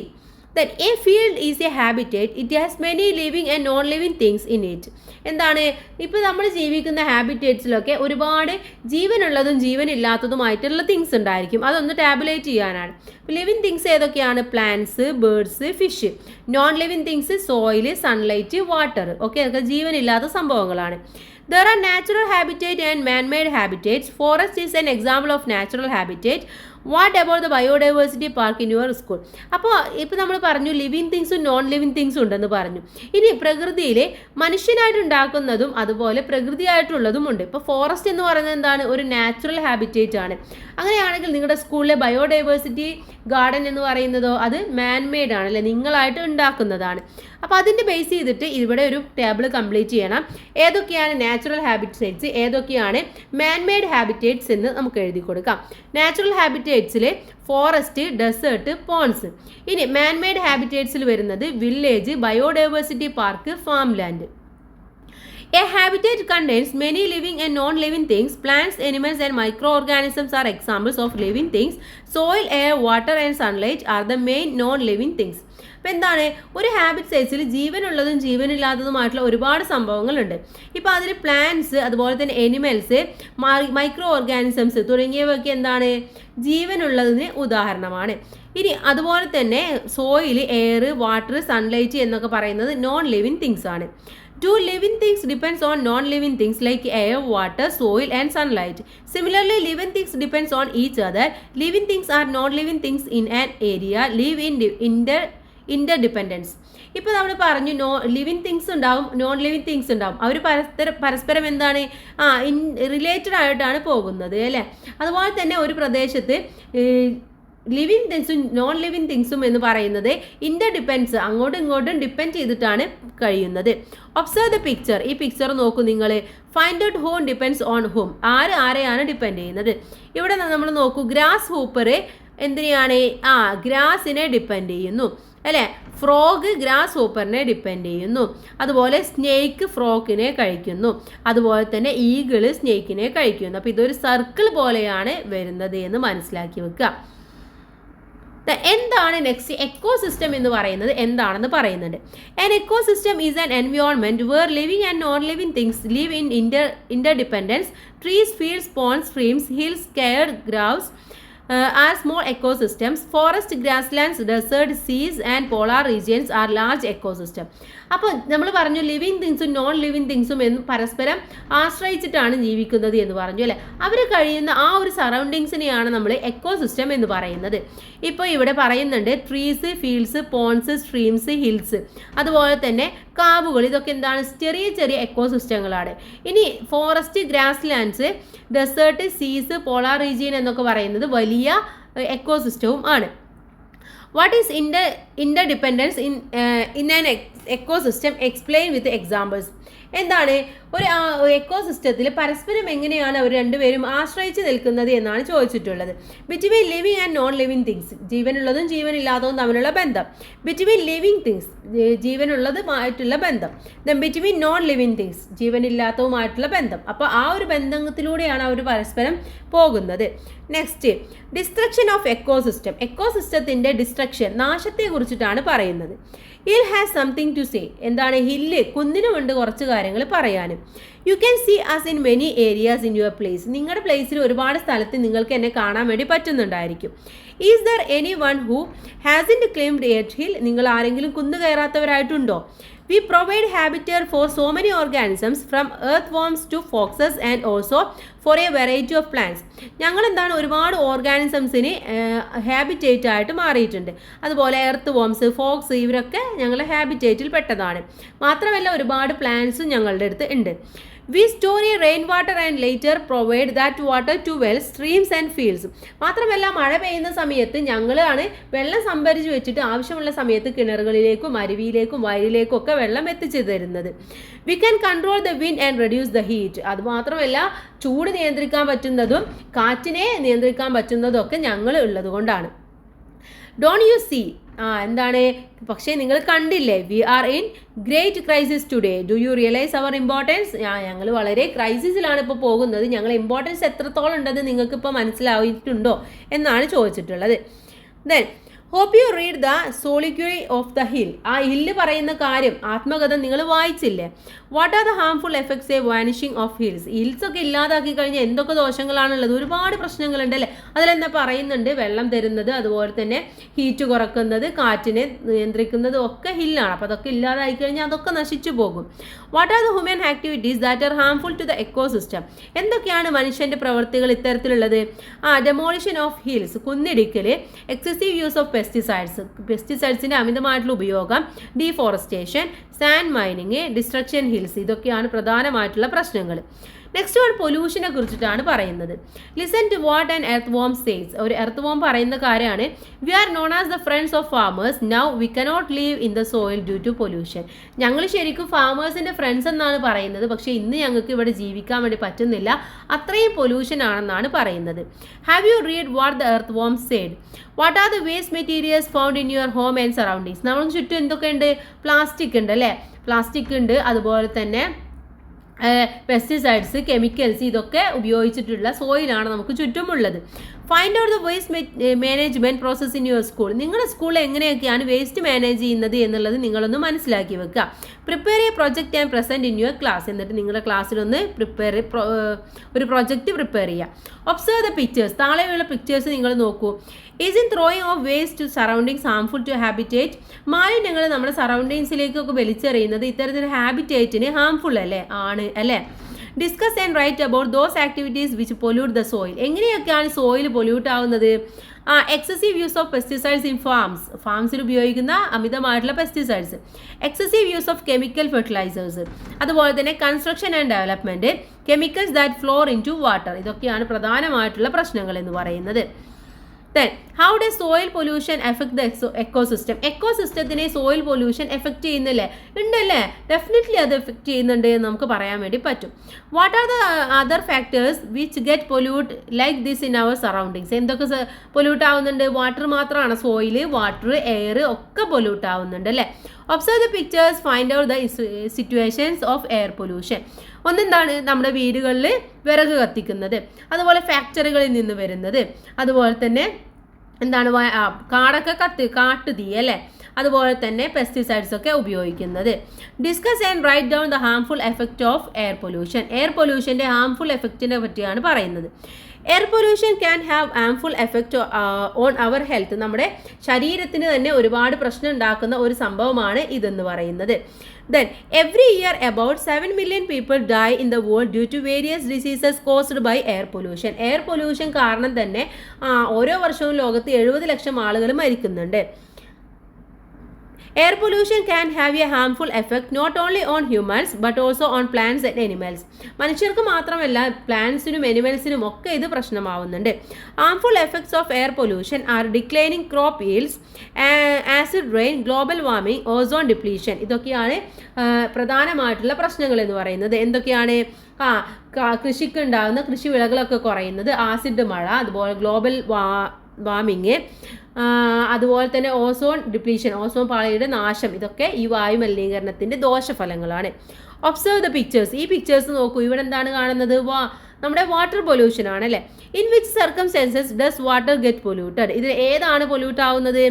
Then a field is a habitat. It has many living and non-living things in it. എന്താണ്? ഇപ്പോൾ നമ്മൾ ജീവിക്കുന്ന ഹാബിറ്റേറ്റ്സിലൊക്കെ ഒരുപാട് ജീവനുള്ളതും ജീവനില്ലാത്തതുമായിട്ടുള്ള things ഉണ്ടായിരിക്കും. അതൊന്ന് tabulate ചെയ്യാനാണ്. Living things ഏതൊക്കെയാണ്? Plants, birds, fish. Non living things soil, sunlight, water. Okay, അതൊക്കെ ജീവനില്ലാത്ത സംഭവങ്ങളാണ്. There are natural habitat and man-made habitats. Forest is an example of natural habitat. What about the biodiversity park in your school. അപ്പോൾ ഇപ്പോൾ നമ്മൾ പറഞ്ഞു living തിങ്സും non living തിങ്സും ഉണ്ടെന്ന് പറഞ്ഞു. ഇനി പ്രകൃതിയിൽ മനുഷ്യനായിട്ട് ഉണ്ടാക്കുന്നതും അതുപോലെ പ്രകൃതിയായിട്ടുള്ളതും ഉണ്ട്. ഇപ്പോൾ ഫോറസ്റ്റ് എന്ന് പറയുന്നത് എന്താണ്? ഒരു നാച്ചുറൽ ഹാബിറ്റേറ്റ് ആണ്. അങ്ങനെയാണെങ്കിൽ നിങ്ങളുടെ സ്കൂളിലെ ബയോഡൈവേഴ്സിറ്റി ഗാർഡൻ എന്ന് പറയുന്നതോ അത് മാൻമെയ്ഡ് ആണല്ലേ, നിങ്ങളായിട്ട് ഉണ്ടാക്കുന്നതാണ്. അപ്പോൾ അതിൻ്റെ ബേസ് ചെയ്തിട്ട് ഇവിടെ ഒരു ടേബിൾ കംപ്ലീറ്റ് ചെയ്യണം. ഏതൊക്കെയാണ് നാച്ചുറൽ ഹാബിറ്റേറ്റ്സ്, ഏതൊക്കെയാണ് മാൻമെയ്ഡ് ഹാബിറ്റേറ്റ്സ് എന്ന് നമുക്ക് എഴുതി കൊടുക്കാം. നാച്ചുറൽ ഹാബിറ്റേറ്റ്സിൽ ഫോറസ്റ്റ്, ഡെസേർട്ട്, പോൺസ്. ഇനി മാൻമെയ്ഡ് ഹാബിറ്റേറ്റ്സിൽ വരുന്നത് village, biodiversity park, farm land. A habitat contains many living and non-living things. Plants, animals and microorganisms are examples of living things. Soil, air, water and sunlight are the main non-living things. അപ്പോൾ എന്താണ്? ഒരു ഹാബിറ്റേറ്റ്സിൽ ജീവനുള്ളതും ജീവനില്ലാത്തതുമായിട്ടുള്ള ഒരുപാട് സംഭവങ്ങളുണ്ട്. ഇപ്പോൾ അതിൽ plants, അതുപോലെ തന്നെ animals, micro organisms തുടങ്ങിയവയൊക്കെ എന്താണ്? ജീവനുള്ളതിന് ഉദാഹരണമാണ്. ഇനി അതുപോലെ തന്നെ സോയിൽ, എയർ, വാട്ടർ, സൺലൈറ്റ് എന്നൊക്കെ പറയുന്നത് നോൺ ലിവിങ് തിങ്സ് ആണ്. Do living things depends on non-living things like air, water, soil and sunlight. Similarly, living things depends on each other. Living things are non-living things in an area live in interdependence. ഇപ്പോൾ നമ്മൾ പറഞ്ഞു living things ഉണ്ടാവും, non living things ഉണ്ടാവും. അവർ പരസ്പരം എന്താണ്? Related ആയിട്ടാണ് പോകുന്നത് അല്ലേ. അതുപോലെ തന്നെ ഒരു പ്രദേശത്ത് ലിവിങ് തിങ്സും നോൺ ലിവിങ് തിങ്സും എന്ന് പറയുന്നത് ഇൻ്റർഡിപ്പെൻഡ്സ്, അങ്ങോട്ടും ഇങ്ങോട്ടും ഡിപ്പെൻഡ് ചെയ്തിട്ടാണ് കഴിയുന്നത്. Observe the picture. ഈ പിക്ചർ നോക്കൂ നിങ്ങൾ. Find out whom depends on whom. ആരെയാണ് ഡിപ്പെൻഡ് ചെയ്യുന്നത്? ഇവിടെ നമ്മൾ നോക്കൂ, ഗ്രാസ് ഹൂപ്പർ എന്തിനെയാണ്? ഗ്രാസിനെ ഡിപ്പെൻഡ് ചെയ്യുന്നു അല്ലേ. ഫ്രോഗ് ഗ്രാസ് ഹോപ്പറിനെ ഡിപ്പെൻഡ് ചെയ്യുന്നു. അതുപോലെ സ്നേക്ക് ഫ്രോക്കിനെ കഴിക്കുന്നു. അതുപോലെ തന്നെ ഈഗിള് സ്നേക്കിനെ കഴിക്കുന്നു. അപ്പോൾ ഇതൊരു സർക്കിൾ പോലെയാണ് വരുന്നത് എന്ന് മനസ്സിലാക്കി വെക്കുക. എന്താണ് നെക്സ്റ്റ് എക്കോസിസ്റ്റം എന്ന് പറയുന്നത് എന്താണെന്ന് പറയുന്നുണ്ട്. An ecosystem is an environment where living and non-living things live in interdependence. Trees, fields, ponds, streams, hills, scared groves are small ecosystems. Forest, grasslands, desert, seas and polar regions are large ecosystem. അപ്പോൾ നമ്മൾ പറഞ്ഞു living തിങ്സും non living തിങ്സും എന്ന് പരസ്പരം ആശ്രയിച്ചിട്ടാണ് ജീവിക്കുന്നത് എന്ന് പറഞ്ഞു അല്ലേ. അവർ കഴിയുന്ന ആ ഒരു സറൗണ്ടിങ്സിനെയാണ് നമ്മൾ എക്കോസിസ്റ്റം എന്ന് പറയുന്നത്. ഇപ്പോൾ ഇവിടെ പറയുന്നുണ്ട് trees, fields, ponds, streams, hills, അതുപോലെ തന്നെ കാവുകൾ, ഇതൊക്കെ എന്താണ് ചെറിയ ചെറിയ എക്കോസിസ്റ്റങ്ങളാണ്. ഇനി forest, grasslands, desert, seas, polar region എന്നൊക്കെ പറയുന്നത് വലിയ എക്കോസിസ്റ്റവും ആണ്. What is interdependence in an ecosystem explain with examples. എന്താണ് ഒരു എക്കോസിസ്റ്റത്തിൽ പരസ്പരം എങ്ങനെയാണ് അവർ രണ്ടുപേരും ആശ്രയിച്ച് നിൽക്കുന്നത് എന്നാണ് ചോദിച്ചിട്ടുള്ളത്. Between living and non living things, ജീവനുള്ളതും ജീവനില്ലാത്തതും തമ്മിലുള്ള ബന്ധം. ബിറ്റ്വീൻ ലിവിങ് തിങ്സ്, ജീവനുള്ളതുമായിട്ടുള്ള ബന്ധം. Then between non living things, ജീവനില്ലാത്തതുമായിട്ടുള്ള ബന്ധം. അപ്പോൾ ആ ഒരു ബന്ധത്തിലൂടെയാണ് അവർ പരസ്പരം പോകുന്നത്. Next destruction of ecosystem. എക്കോസിസ്റ്റത്തിൻ്റെ ഡിസ്ട്രക്ഷൻ, നാശത്തെ കുറിച്ചിട്ടാണ് പറയുന്നത്. Hill has something to say. എന്താണ് ഹില്ല്, കുന്നിനുമുണ്ട് കുറച്ച് കാര്യങ്ങൾ പറയാനും. You can see us in many areas in your place. നിങ്ങളുടെ പ്ലേസിൽ ഒരുപാട് സ്ഥലത്ത് നിങ്ങൾക്ക് എന്നെ കാണാൻ വേണ്ടി പറ്റുന്നുണ്ടായിരിക്കും. Is there any one who hasn't climbed a hill. നിങ്ങൾ ആരെങ്കിലും കുന്ന് കയറാത്തവരായിട്ടുണ്ടോ? We provide habitat for so many organisms from earthworms to foxes and also for a variety of plants. ഞങ്ങൾ എന്താണ് ഒരുപാട് ഓർഗാനിസംസിന് ഹാബിറ്റേറ്റ് ആയിട്ട് മാറിയിട്ടുണ്ട്. അതുപോലെ എർത്ത് വോംസ്, ഫോക്സ്, ഇവരൊക്കെ ഞങ്ങളുടെ ഹാബിറ്റേറ്റിൽ പെട്ടതാണ്. മാത്രമല്ല ഒരുപാട് പ്ലാന്റ്സും ഞങ്ങളുടെ അടുത്ത് ഉണ്ട്. We store rain water and later provide that water to wells, streams and fields. മാത്രമല്ല മഴ പെയ്യുന്ന സമയത്ത് ഞങ്ങളാണ് വെള്ളം സംഭരിച്ച് വെച്ചിട്ട് ആവശ്യമുള്ള സമയത്ത് കിണറുകളിലേക്കും അരുവിയിലേക്കും വയലിലേക്കും ഒക്കെ വെള്ളം എത്തിച്ചു തരുന്നത്. We can control the wind and reduce the heat. അതുമാത്രമല്ല ചൂട് നിയന്ത്രിക്കാൻ പറ്റുന്നതും കാറ്റിനെ നിയന്ത്രിക്കാൻ പറ്റുന്നതും ഒക്കെ ഞങ്ങൾ ഉള്ളത് കൊണ്ടാണ്. Don't you see? എന്താണ് പക്ഷേ നിങ്ങൾ കണ്ടില്ലേ, we are in great crisis today. Do you realise our importance. ഞങ്ങൾ വളരെ ക്രൈസിസിലാണ് ഇപ്പോൾ പോകുന്നത്. ഞങ്ങൾ ഇമ്പോർട്ടൻസ് എത്രത്തോളം ഉണ്ടെന്ന് നിങ്ങൾക്ക് ഇപ്പോൾ മനസ്സിലായിട്ടുണ്ടോ എന്നാണ് ചോദിച്ചിട്ടുള്ളത്. Then hope you read the soliloquy of the hill. ആ ഹില്ല് പറയുന്ന കാര്യം ആത്മകഥ നിങ്ങൾ വായിച്ചില്ലേ? What are the harmful effects a vanishing of hills. Hills ഒക്കെ ഇല്ലാതാക്കി കഴിഞ്ഞാൽ എന്തൊക്കെ ദോഷങ്ങളാണുള്ളത്? ഒരുപാട് പ്രശ്നങ്ങളുണ്ട് അല്ലേ. അതിലെന്താ പറയുന്നുണ്ട്, വെള്ളം തരുന്നത്, അതുപോലെ തന്നെ ഹീറ്റ് കുറക്കുന്നത്, കാറ്റിനെ നിയന്ത്രിക്കുന്നത് ഒക്കെ ഹില്ലാണ്. അപ്പോൾ അതൊക്കെ ഇല്ലാതായി കഴിഞ്ഞാൽ അതൊക്കെ നശിച്ചു പോകും. What are the human activities that are harmful to the ecosystem. എന്തൊക്കെയാണ് മനുഷ്യൻ്റെ പ്രവൃത്തികൾ ഇത്തരത്തിലുള്ളത്? ഡെമോളിഷൻ ഓഫ് ഹിൽസ്, കുന്നിടിക്കൽ, എക്സസീവ് യൂസ് ഓഫ് പെസ്റ്റിസൈഡ്സിൻ്റെ അമിതമായിട്ടുള്ള ഉപയോഗം, deforestation, sand mining, destruction hills, ഇതൊക്കെയാണ് പ്രധാനമായിട്ടുള്ള പ്രശ്നങ്ങൾ. നെക്സ്റ്റ് വൺ പൊല്യൂഷനെ കുറിച്ചിട്ടാണ് പറയുന്നത്. Listen to what an earthworm says. ഒരു എർത്ത് വോം പറയുന്ന കാര്യമാണ്, we are known as the friends of farmers, now we cannot live in the soil due to pollution. ഞങ്ങൾ ശരിക്കും ഫാമേഴ്സിൻ്റെ ഫ്രണ്ട്സ് എന്നാണ് പറയുന്നത്, പക്ഷേ ഇന്ന് ഞങ്ങൾക്ക് ഇവിടെ ജീവിക്കാൻ വേണ്ടി പറ്റുന്നില്ല, അത്രയും പൊല്യൂഷൻ ആണെന്നാണ് പറയുന്നത്. Have you read what the earthworm said. What are the waste materials found in your home and surroundings. നമുക്ക് ചുറ്റും എന്തൊക്കെയുണ്ട്? പ്ലാസ്റ്റിക് ഉണ്ട് അല്ലേ, പ്ലാസ്റ്റിക് ഉണ്ട്, അതുപോലെ തന്നെ പെസ്റ്റിസൈഡ്സ്, കെമിക്കൽസ്, ഇതൊക്കെ ഉപയോഗിച്ചിട്ടുള്ള സോയിലാണ് നമുക്ക് ചുറ്റുമുള്ളത്. Find out the waste management process in your school. നിങ്ങളുടെ സ്കൂളിൽ എങ്ങനെയൊക്കെയാണ് വേസ്റ്റ് മാനേജ് ചെയ്യുന്നത് എന്നുള്ളത് നിങ്ങളൊന്ന് മനസ്സിലാക്കി വെക്കുക. Prepare a project and present in your class. എന്നിട്ട് നിങ്ങളുടെ ക്ലാസ്സിലൊന്ന് ഒരു പ്രൊജക്റ്റ് പ്രിപ്പയർ ചെയ്യുക. Observe the pictures. താഴെയുള്ള പിക്ചേഴ്സ് നിങ്ങൾ നോക്കൂ. Isn't throwing of waste to surroundings harmful to habitat. മാലിന്യങ്ങൾ നമ്മുടെ സറൗണ്ടിങ്സിലേക്കൊക്കെ വലിച്ചെറിയുന്നത് ഇത്തരത്തിൽ ഹാബിറ്റേറ്റിന് ഹാംഫുൾ ആണ് അല്ലേ. Discuss and write about those activities which pollute the soil. എങ്ങനെയൊക്കെയാണ് സോയിൽ പൊല്യൂട്ട് ആവുന്നത്? Excessive use of pesticides in ഫാംസിൽ ഉപയോഗിക്കുന്ന അമിതമായിട്ടുള്ള pesticides, excessive use of chemical fertilisers, അതുപോലെ തന്നെ construction and development, chemicals that flow into water. ഇതൊക്കെയാണ് പ്രധാനമായിട്ടുള്ള പ്രശ്നങ്ങൾ എന്ന് പറയുന്നത്. Then, how does soil pollution affect the ecosystem? എക്കോസിസ്റ്റത്തിനെ സോയിൽ പൊല്യൂഷൻ എഫക്റ്റ് ചെയ്യുന്നില്ലേ? ഉണ്ടല്ലേ? ഡെഫിനറ്റ്ലി അത് എഫക്റ്റ് ചെയ്യുന്നുണ്ട് എന്ന് നമുക്ക് പറയാൻ വേണ്ടി പറ്റും. What are the other factors which get pollute like this in our surroundings? എന്തൊക്കെ പൊല്യൂട്ട് ആവുന്നുണ്ട്? വാട്ടർ മാത്രമാണ്, സോയിൽ, വാട്ടർ, എയർ ഒക്കെ പൊല്യൂട്ട് ആവുന്നുണ്ട് അല്ലേ? Observe the pictures, find out the situations of air pollution. ഒന്നെന്താണ്? നമ്മുടെ വീടുകളിൽ വിറക് കത്തിക്കുന്നത്, അതുപോലെ ഫാക്ടറികളിൽ നിന്ന് വരുന്നത്, അതുപോലെ തന്നെ എന്താണ് കാടൊക്കെ കാട്ടുതീ അല്ലേ, അതുപോലെ തന്നെ പെസ്റ്റിസൈഡ്സ് ഒക്കെ ഉപയോഗിക്കുന്നത്. Discuss and write down the harmful effect of air pollution. Air പൊല്യൂഷൻ്റെ ഹാംഫുൾ എഫക്റ്റിനെ പറ്റിയാണ് പറയുന്നത്. Air pollution can have harmful effect on our health. നമ്മുടെ ശരീരത്തിന് തന്നെ ഒരുപാട് പ്രശ്നം ഉണ്ടാക്കുന്ന ഒരു സംഭവമാണ് ഇതെന്ന് പറയുന്നത്. Then, every year about 7 million people die in the world due to various diseases caused by air pollution. Air pollution കാരണം തന്നെ ഓരോ വർഷവും ലോകത്ത് 70 ലക്ഷം ആളുകൾ മരിക്കുന്നുണ്ട്. Air pollution can have a harmful effect not only on humans but also on plants and animals. മനുഷ്യർക്ക് മാത്രമല്ല, പ്ലാന്റ്സിനും എനിമൽസിനും ഒക്കെ ഇത് പ്രശ്നമാവുന്നുണ്ട്. Harmful effects of air pollution are declining crop yields, acid rain, global warming, ozone depletion. ഇതൊക്കെയാണ് പ്രധാനമായിട്ടുള്ള പ്രശ്നങ്ങൾ എന്ന് പറയുന്നത്. എന്തൊക്കെയാണ്? കൃഷിക്ക് ഉണ്ടാകുന്ന കൃഷി വിളകളൊക്കെ കുറയുന്നത്, ആസിഡ് മഴ, അതുപോലെ ഗ്ലോബൽ വാർമിങ്, അതുപോലെ തന്നെ ഓസോൺ ഡിപ്ലീഷൻ, ഓസോൺ പാളിയുടെ നാശം, ഇതൊക്കെ ഈ വായു മലിനീകരണത്തിൻ്റെ ദോഷഫലങ്ങളാണ്. Observe the pictures. ഈ പിക്ചേഴ്സ് നോക്കൂ. ഇവിടെ എന്താണ് കാണുന്നത്? നമ്മുടെ വാട്ടർ പൊല്യൂഷൻ ആണല്ലേ. In which circumstances does water get polluted? ഇതിൽ ഏതാണ് പൊല്യൂട്ട് ആവുന്നത്?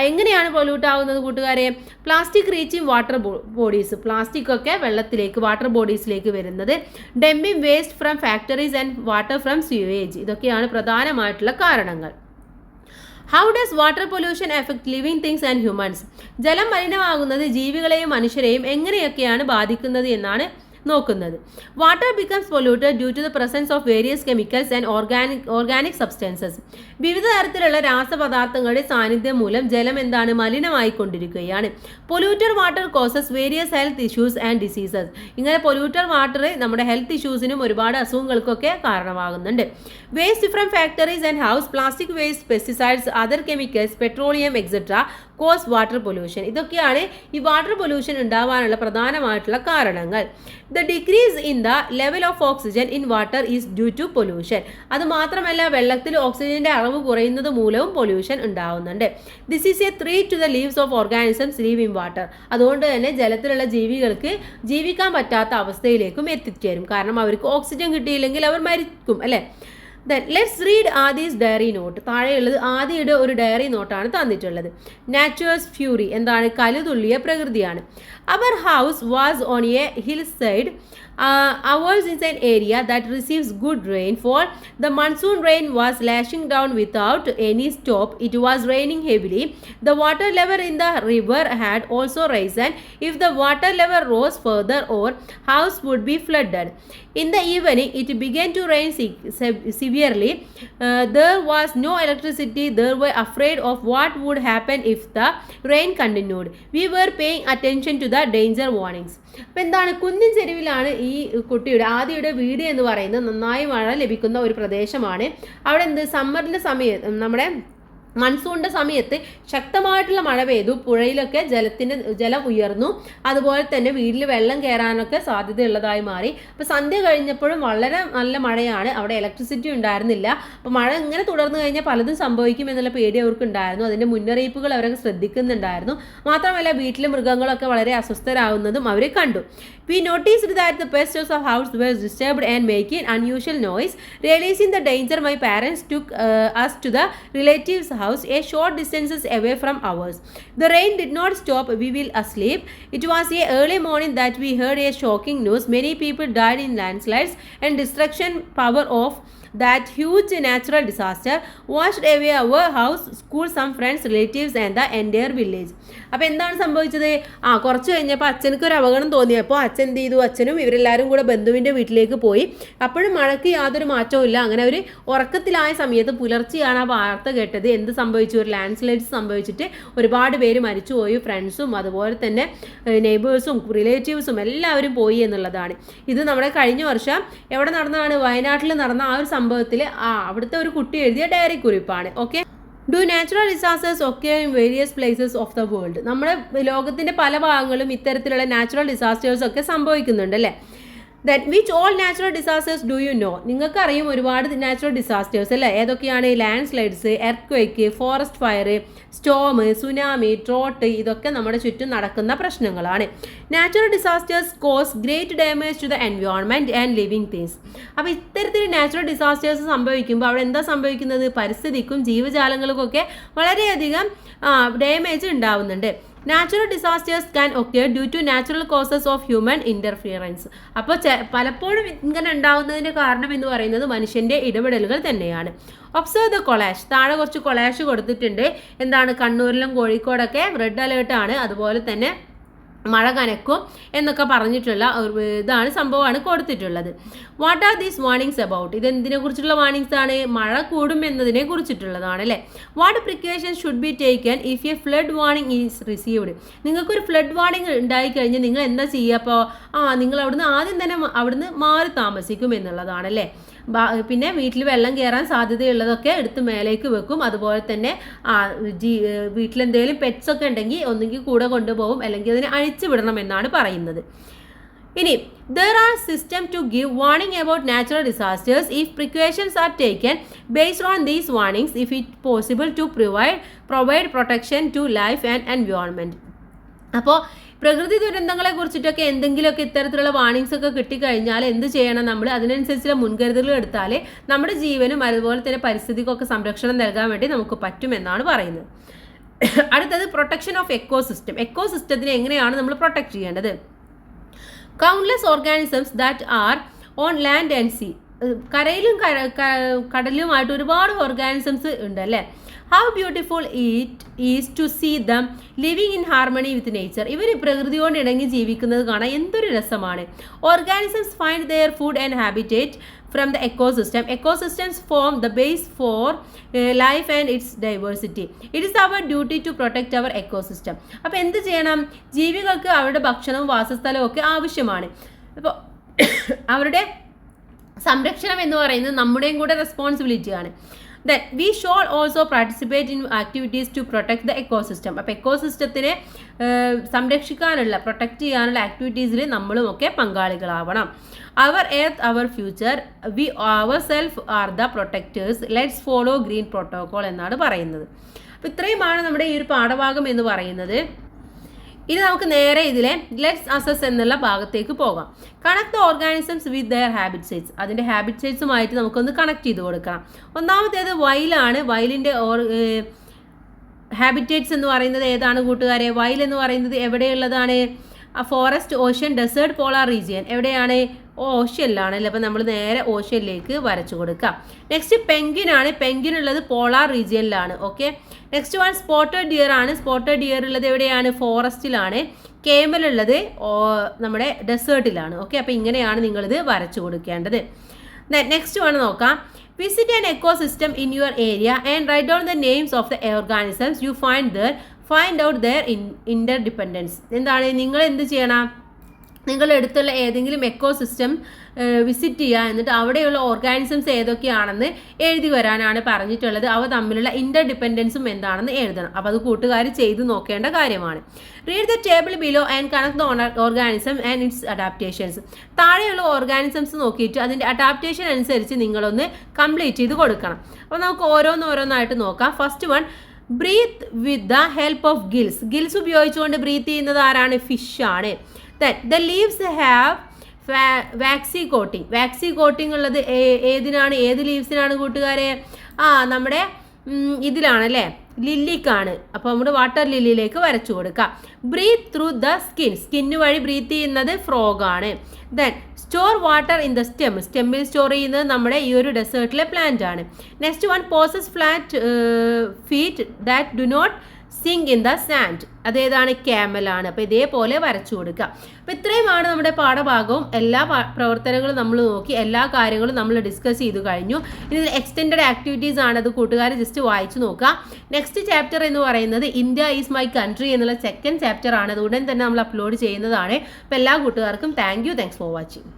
എങ്ങനെയാണ് പൊല്യൂട്ട് ആവുന്നത് കൂട്ടുകാരെ? Plastic reaching water bodies. Plastic ഒക്കെ വെള്ളത്തിലേക്ക്, വാട്ടർ ബോഡീസിലേക്ക് വരുന്നത്. Dumping waste from factories and water from sewage. ഇതൊക്കെയാണ് പ്രധാനമായിട്ടുള്ള കാരണങ്ങൾ. How does water pollution effect living things and humans? ജലം മലിനമാകുന്നത് ജീവികളെയും മനുഷ്യരെയും എങ്ങനെയൊക്കെയാണ് ബാധിക്കുന്നത് എന്നാണ് നോക്കുന്നത്. Water becomes polluted due to the presence of various chemicals and organic substances. വിവിധ തരത്തിലുള്ള രാസപദാർത്ഥങ്ങളുടെ സാന്നിധ്യം മൂലം ജലം എന്താണ്? മലിനമായിക്കൊണ്ടിരിക്കുകയാണ്. Polluted water causes various health issues and diseases. ഇങ്ങനെ പൊല്യൂട്ടഡ് വാട്ടർ നമ്മുടെ ഹെൽത്ത് ഇഷ്യൂസിനും ഒരുപാട് അസുഖങ്ങൾക്കൊക്കെ കാരണമാകുന്നുണ്ട്. Waste from factories and house, plastic waste, pesticides, other chemicals, petroleum etcetera cause water pollution. ഇതൊക്കെയാണ് ഈ വാട്ടർ പൊല്യൂഷൻ ഉണ്ടാവാനുള്ള പ്രധാനമായിട്ടുള്ള കാരണങ്ങൾ. The decrease in the level of oxygen in water is due to pollution. അത് മാത്രമല്ല, വെള്ളത്തിൽ ഓക്സിജന്റെ അളവ് കുറയുന്നത് മൂലവും പൊല്യൂഷൻ ഉണ്ടാവുന്നുണ്ട്. This is a threat to the lives of organisms live in water. അതുകൊണ്ട് തന്നെ ജലത്തിലുള്ള ജീവികൾക്ക് ജീവിക്കാൻ പറ്റാത്ത അവസ്ഥയിലേക്കും എത്തിച്ചേരും. കാരണം അവർക്ക് ഓക്സിജൻ കിട്ടിയില്ലെങ്കിൽ അവർ മരിക്കും അല്ലേ. Then let's read Adi's diary note. താഴെയുള്ളത് ആദിയുടെ ഒരു ഡയറി നോട്ടാണ് തന്നിട്ടുള്ളത്. Nature's fury. എന്താണ്? കലുതുള്ളിയ പ്രകൃതിയാണ്. Our house was on a hillside. Ours is an area that receives good rainfall. The monsoon rain was lashing down without any stop. It was raining heavily. The water level in the river had also risen. If the water level rose further, our house would be flooded. In the evening, it began to rain severely. There was no electricity. They were afraid of what would happen if the rain continued. We were paying attention to the danger warnings. അപ്പം എന്താണ്? കുന്നിൻ ചെരുവിലാണ് ഈ കുട്ടിയുടെ ആദിയുടെ വീട് എന്ന് പറയുന്നത്. നന്നായി മഴ ലഭിക്കുന്ന ഒരു പ്രദേശമാണ്. അവിടെ എന്ത് സമ്മറിൻ്റെ സമയത്ത്, നമ്മുടെ മൺസൂണിൻ്റെ സമയത്ത് ശക്തമായിട്ടുള്ള മഴ പെയ്തു. പുഴയിലൊക്കെ ജലം ഉയർന്നു. അതുപോലെ തന്നെ വീട്ടിൽ വെള്ളം കയറാനൊക്കെ സാധ്യതയുള്ളതായി മാറി. അപ്പോൾ സന്ധ്യ കഴിഞ്ഞപ്പോഴും വളരെ നല്ല മഴയാണ്. അവിടെ ഇലക്ട്രിസിറ്റി ഉണ്ടായിരുന്നില്ല. അപ്പോൾ മഴ ഇങ്ങനെ തുടർന്നു കഴിഞ്ഞാൽ പലതും സംഭവിക്കും എന്നുള്ള പേടി അവർക്ക് ഉണ്ടായിരുന്നു. അതിൻ്റെ മുന്നറിയിപ്പുകൾ അവരൊക്കെ ശ്രദ്ധിക്കുന്നുണ്ടായിരുന്നു. മാത്രമല്ല വീട്ടിലെ മൃഗങ്ങളൊക്കെ വളരെ അസ്വസ്ഥരാകുന്നതും അവർ കണ്ടു. We noticed that the pests of house were disturbed and making unusual noise. Realizing the danger, my parents took us to the relatives' house a short distances away from ours. The rain did not stop. We were asleep. It was a early morning that we heard a shocking news. Many people died in landslides and destruction. Power of that huge natural disaster washed away our house, school, some friends, relatives and the entire village. അപ്പോൾ എന്താണ് സംഭവിച്ചത്? കുറച്ച് കഴിഞ്ഞപ്പോൾ അച്ഛനക്ക് ഒരു അപകടം തോന്നിയപ്പോൾ അച്ഛൻ എന്ത് ചെയ്തു? അച്ഛനും ഇവരെല്ലാവരും കൂടെ ബന്ധുവിൻ്റെ വീട്ടിലേക്ക് പോയി. അപ്പോഴും മഴയ്ക്ക് യാതൊരു മാറ്റവും ഇല്ല. അങ്ങനെ ഒരു ഉറക്കത്തിലായ സമയത്ത് പുലർച്ചെയാണ് ആ വാർത്ത കേട്ടത്. എന്ത് സംഭവിച്ചു? ഒരു ലാൻഡ് സ്ലൈഡ്സ് സംഭവിച്ചിട്ട് ഒരുപാട് പേര് മരിച്ചുപോയി. ഫ്രണ്ട്സും അതുപോലെ തന്നെ നെയ്ബേഴ്സും റിലേറ്റീവ്സും എല്ലാവരും പോയി എന്നുള്ളതാണ്. ഇത് നമ്മുടെ കഴിഞ്ഞ വർഷം എവിടെ നടന്നതാണ്? വയനാട്ടിൽ നടന്ന ആ ഒരു സംഭവത്തിൽ അവിടുത്തെ ഒരു കുട്ടി എഴുതിയ ഡയറി കുറിപ്പാണ്. ഓക്കെ, ഡു നാച്ചുറൽ ഡിസാസ്റ്റേഴ്സ് ഒക്കെ in various places of the world. നമ്മുടെ ലോകത്തിൻ്റെ പല ഭാഗങ്ങളും ഇത്തരത്തിലുള്ള നാച്ചുറൽ ഡിസാസ്റ്റേഴ്സ് ഒക്കെ സംഭവിക്കുന്നുണ്ട് അല്ലേ. That which all natural disasters do you know. നിങ്ങൾക്കറിയും ഒരുപാട് നാച്ചുറൽ ഡിസാസ്റ്റേഴ്സ് അല്ലേ. ഏതൊക്കെയാണ്? Landslides, earthquake, forest fire, storm, tsunami, drought, ഇതൊക്കെ നമ്മുടെ ചുറ്റും നടക്കുന്ന പ്രശ്നങ്ങളാണ്. Natural disasters cause great damage to the environment and living things. അപ്പോൾ ഇത്തരത്തിൽ നാച്ചുറൽ ഡിസാസ്റ്റേഴ്സ് സംഭവിക്കുമ്പോൾ അവിടെ എന്താ സംഭവിക്കുന്നത്? പരിസ്ഥിതിക്കും ജീവജാലങ്ങൾക്കൊക്കെ വളരെയധികം ഡാമേജ് ഉണ്ടാവുന്നുണ്ട്. Natural disasters can occur due to natural causes of human interference. അപ്പോൾ പലപ്പോഴും ഇങ്ങനെ ഉണ്ടാകുന്നതിൻ്റെ കാരണം എന്ന് പറയുന്നത് മനുഷ്യൻ്റെ ഇടപെടലുകൾ തന്നെയാണ്. Observe the collage. താഴെ കുറച്ച് കൊളാഷ് കൊടുത്തിട്ടുണ്ട്. എന്താണ്? കണ്ണൂരിലും കോഴിക്കോടൊക്കെ റെഡ് അലേർട്ടാണ്, അതുപോലെ തന്നെ മഴ കനക്കും എന്നൊക്കെ പറഞ്ഞിട്ടുള്ള ഇതാണ് സംഭവമാണ് കൊടുത്തിട്ടുള്ളത്. What are these warnings about? ഇത് എന്തിനെ കുറിച്ചുള്ള വാർണിങ്സ് ആണ്? മഴ കൂടും എന്നതിനെ കുറിച്ചിട്ടുള്ളതാണ് അല്ലേ. What precautions should be taken if A flood warning is received? നിങ്ങൾക്കൊരു ഫ്ലഡ് വാർണിംഗ് ഉണ്ടായിക്കഴിഞ്ഞാൽ നിങ്ങൾ എന്താ ചെയ്യുക? അപ്പോൾ നിങ്ങൾ അവിടുന്ന് ആദ്യം തന്നെ അവിടുന്ന് മാറി താമസിക്കും എന്നുള്ളതാണല്ലേ. പിന്നെ വീട്ടിൽ വെള്ളം കയറാൻ സാധ്യതയുള്ളതൊക്കെ എടുത്ത് മേലേക്ക് വെക്കും. അതുപോലെ തന്നെ വീട്ടിലെന്തെങ്കിലും പെറ്റ്സ് ഒക്കെ ഉണ്ടെങ്കിൽ ഒന്നുകിൽ കൂടെ കൊണ്ടുപോകും, അല്ലെങ്കിൽ അതിനെ അഴിച്ചു വിടണം എന്നാണ് പറയുന്നത്. ഇനി there are system to give warning about natural disasters if precautions are taken based on these warnings if it possible to provide protection to life and environment. അപ്പോൾ പ്രകൃതി ദുരന്തങ്ങളെ കുറിച്ചിട്ടൊക്കെ എന്തെങ്കിലുമൊക്കെ ഇത്തരത്തിലുള്ള വാർണിങ്സ് ഒക്കെ കിട്ടിക്കഴിഞ്ഞാൽ എന്ത് ചെയ്യണം? നമ്മൾ അതിനനുസരിച്ചുള്ള മുൻകരുതലുകൾ എടുത്താൽ നമ്മുടെ ജീവനും അതുപോലെ തന്നെ പരിസ്ഥിതിക്കൊക്കെ സംരക്ഷണം നൽകാൻ വേണ്ടി നമുക്ക് പറ്റുമെന്നാണ് പറയുന്നത്. അടുത്തത് പ്രൊട്ടക്ഷൻ ഓഫ് എക്കോസിസ്റ്റം. എക്കോസിസ്റ്റത്തിനെ എങ്ങനെയാണ് നമ്മൾ പ്രൊട്ടക്ട് ചെയ്യേണ്ടത്? Countless organisms that are on land and sea. കരയിലും കടലിലുമായിട്ട് ഒരുപാട് ഓർഗാനിസംസ് ഉണ്ട് അല്ലേ. How beautiful it is to see them living in harmony with nature. ഇവർ പ്രകൃതിയോട് ഇണങ്ങി ജീവിക്കുന്നത് കാണാൻ എന്തൊരു രസമാണ്. Organisms find their food and habitat from the ecosystem. Ecosystems form the base for life and its diversity. It is our duty to protect our ecosystem. അപ്പോൾ എന്ത് ചെയ്യണം? ജീവികൾക്ക് അവരുടെ ഭക്ഷണവും വാസസ്ഥലവും ഒക്കെ ആവശ്യമാണ്. അപ്പോൾ അവരുടെ സംരക്ഷണം എന്ന് പറയുന്നത് നമ്മുടെയും കൂടെ റെസ്പോൺസിബിലിറ്റിയാണ്. that we should also participate in activities to protect the ecosystem. അപ്പോൾ എക്കോസിസ്റ്റത്തിനെ സംരക്ഷിക്കാനുള്ള പ്രൊട്ടക്റ്റ് ചെയ്യാനുള്ള ആക്ടിവിറ്റീസിൽ നമ്മളും ഒക്കെ പങ്കാളികളാവണം. Our earth our future we ourself are the protectors let's follow green protocol എന്നാണ് പറയുന്നത്. അപ്പോൾ ഇത്രയുമാണ് നമ്മുടെ ഈ ഒരു പാഠഭാഗം എന്ന് പറയുന്നത്. ഇനി നമുക്ക് നേരെ ഇതിലെ ലെറ്റ്സ് അസസ് എന്നുള്ള ഭാഗത്തേക്ക് പോകാം. Connect the organisms with their habitats. അതിൻ്റെ ഹാബിറ്റേറ്റ്സുമായിട്ട് നമുക്കൊന്ന് കണക്ട് ചെയ്ത് കൊടുക്കണം. ഒന്നാമത്തേത് വൈലാണ്. വയലിൻ്റെ ഹാബിറ്റേറ്റ്സ് എന്ന് പറയുന്നത് ഏതാണ് കൂട്ടുകാരെ? വയൽ എന്ന് പറയുന്നത് എവിടെയുള്ളതാണ്? Forest, ocean, desert, polar region. എവിടെയാണ്? ഓഷ്യനിലാണ് അല്ലേ. അപ്പോൾ നമ്മൾ നേരെ ഓഷ്യനിലേക്ക് വരച്ചു കൊടുക്കാം. നെക്സ്റ്റ് പെൻഗ്വിനാണ്. പെൻഗ്വിൻ ഉള്ളത് പോളാർ റീജിയനിലാണ്. Okay. Next one spotted deer ആണ്. സ്പോട്ടഡ് ഡിയർ ഉള്ളത് എവിടെയാണ്? ഫോറസ്റ്റിലാണ്. കേമൽ ഉള്ളത് നമ്മുടെ ഡെസേർട്ടിലാണ്. ഓക്കെ. അപ്പോൾ ഇങ്ങനെയാണ് നിങ്ങളിത് വരച്ചു കൊടുക്കേണ്ടത്. നെക്സ്റ്റ് വൺ നോക്കാം. Visit an ecosystem in your area and write down the names of the organisms you find out their interdependence. എന്താണ്? നിങ്ങൾ എന്ത് ചെയ്യണം? നിങ്ങളുടെ അടുത്തുള്ള ഏതെങ്കിലും എക്കോസിസ്റ്റം വിസിറ്റ് ചെയ്യുക, എന്നിട്ട് അവിടെയുള്ള ഓർഗാനിസംസ് ഏതൊക്കെയാണെന്ന് എഴുതി വരാനാണ് പറഞ്ഞിട്ടുള്ളത്. അവ തമ്മിലുള്ള ഇൻ്റർഡിപ്പെൻഡൻസും എന്താണെന്ന് എഴുതണം. അപ്പോൾ അത് കൂട്ടുകാർ ചെയ്ത് നോക്കേണ്ട കാര്യമാണ്. Read the table below and connect the organism and it's adaptations. താഴെയുള്ള ഓർഗാനിസംസ് നോക്കിയിട്ട് അതിൻ്റെ അഡാപ്റ്റേഷൻ അനുസരിച്ച് നിങ്ങളൊന്ന് കംപ്ലീറ്റ് ചെയ്ത് കൊടുക്കണം. അപ്പോൾ നമുക്ക് ഓരോന്നായിട്ട് നോക്കാം. First one, breathe with the help of gills. Gills ഉപയോഗിച്ചുകൊണ്ട് ബ്രീത്ത് ചെയ്യുന്നത് ആരാണ്? ഫിഷാണ്. The leaves have waxy coating. Waxy coating ഉള്ളത് ഏതിനാണ്? ഏത് ലീവ്സിനാണ് കൂട്ടുകാരെ? നമ്മുടെ ഇതിലാണല്ലേ, ലില്ലിക്കാണ്. അപ്പോൾ നമ്മൾ വാട്ടർ ലില്ലിയിലേക്ക് വരച്ചു കൊടുക്കാം. ബ്രീത്ത് ത്രൂ ദ സ്കിന്ന് വഴി ബ്രീത്ത് ചെയ്യുന്നത് ഫ്രോഗാണ്. Then store water in the സ്റ്റെമ്മിൽ സ്റ്റോർ ചെയ്യുന്നത് നമ്മുടെ ഈ ഒരു ഡെസേർട്ടിലെ പ്ലാന്റ് ആണ്. Next one, possess flat feet that do not sink in the sand. അതേതാണ്? ക്യാമലാണ്. അപ്പോൾ ഇതേപോലെ വരച്ചു കൊടുക്കുക. അപ്പോൾ ഇത്രയുമാണ് നമ്മുടെ പാഠഭാഗവും. എല്ലാ പ്രവർത്തനങ്ങളും നമ്മൾ നോക്കി, എല്ലാ കാര്യങ്ങളും നമ്മൾ ഡിസ്കസ് ചെയ്തു കഴിഞ്ഞു. ഇനി എക്സ്റ്റെൻഡഡ് ആക്ടിവിറ്റീസ് ആണ്. അത് കൂട്ടുകാർ ജസ്റ്റ് വായിച്ചു നോക്കുക. നെക്സ്റ്റ് ചാപ്റ്റർ എന്ന് പറയുന്നത് ഇന്ത്യ ഈസ് മൈ കൺട്രി എന്നുള്ള സെക്കൻഡ് ചാപ്റ്റർ ആണ്. അതുകൊണ്ട് തന്നെ നമ്മൾ അപ്ലോഡ് ചെയ്യുന്നതാണ്. അപ്പോൾ എല്ലാ കൂട്ടുകാർക്കും താങ്ക്സ് ഫോർ വാച്ചിങ്.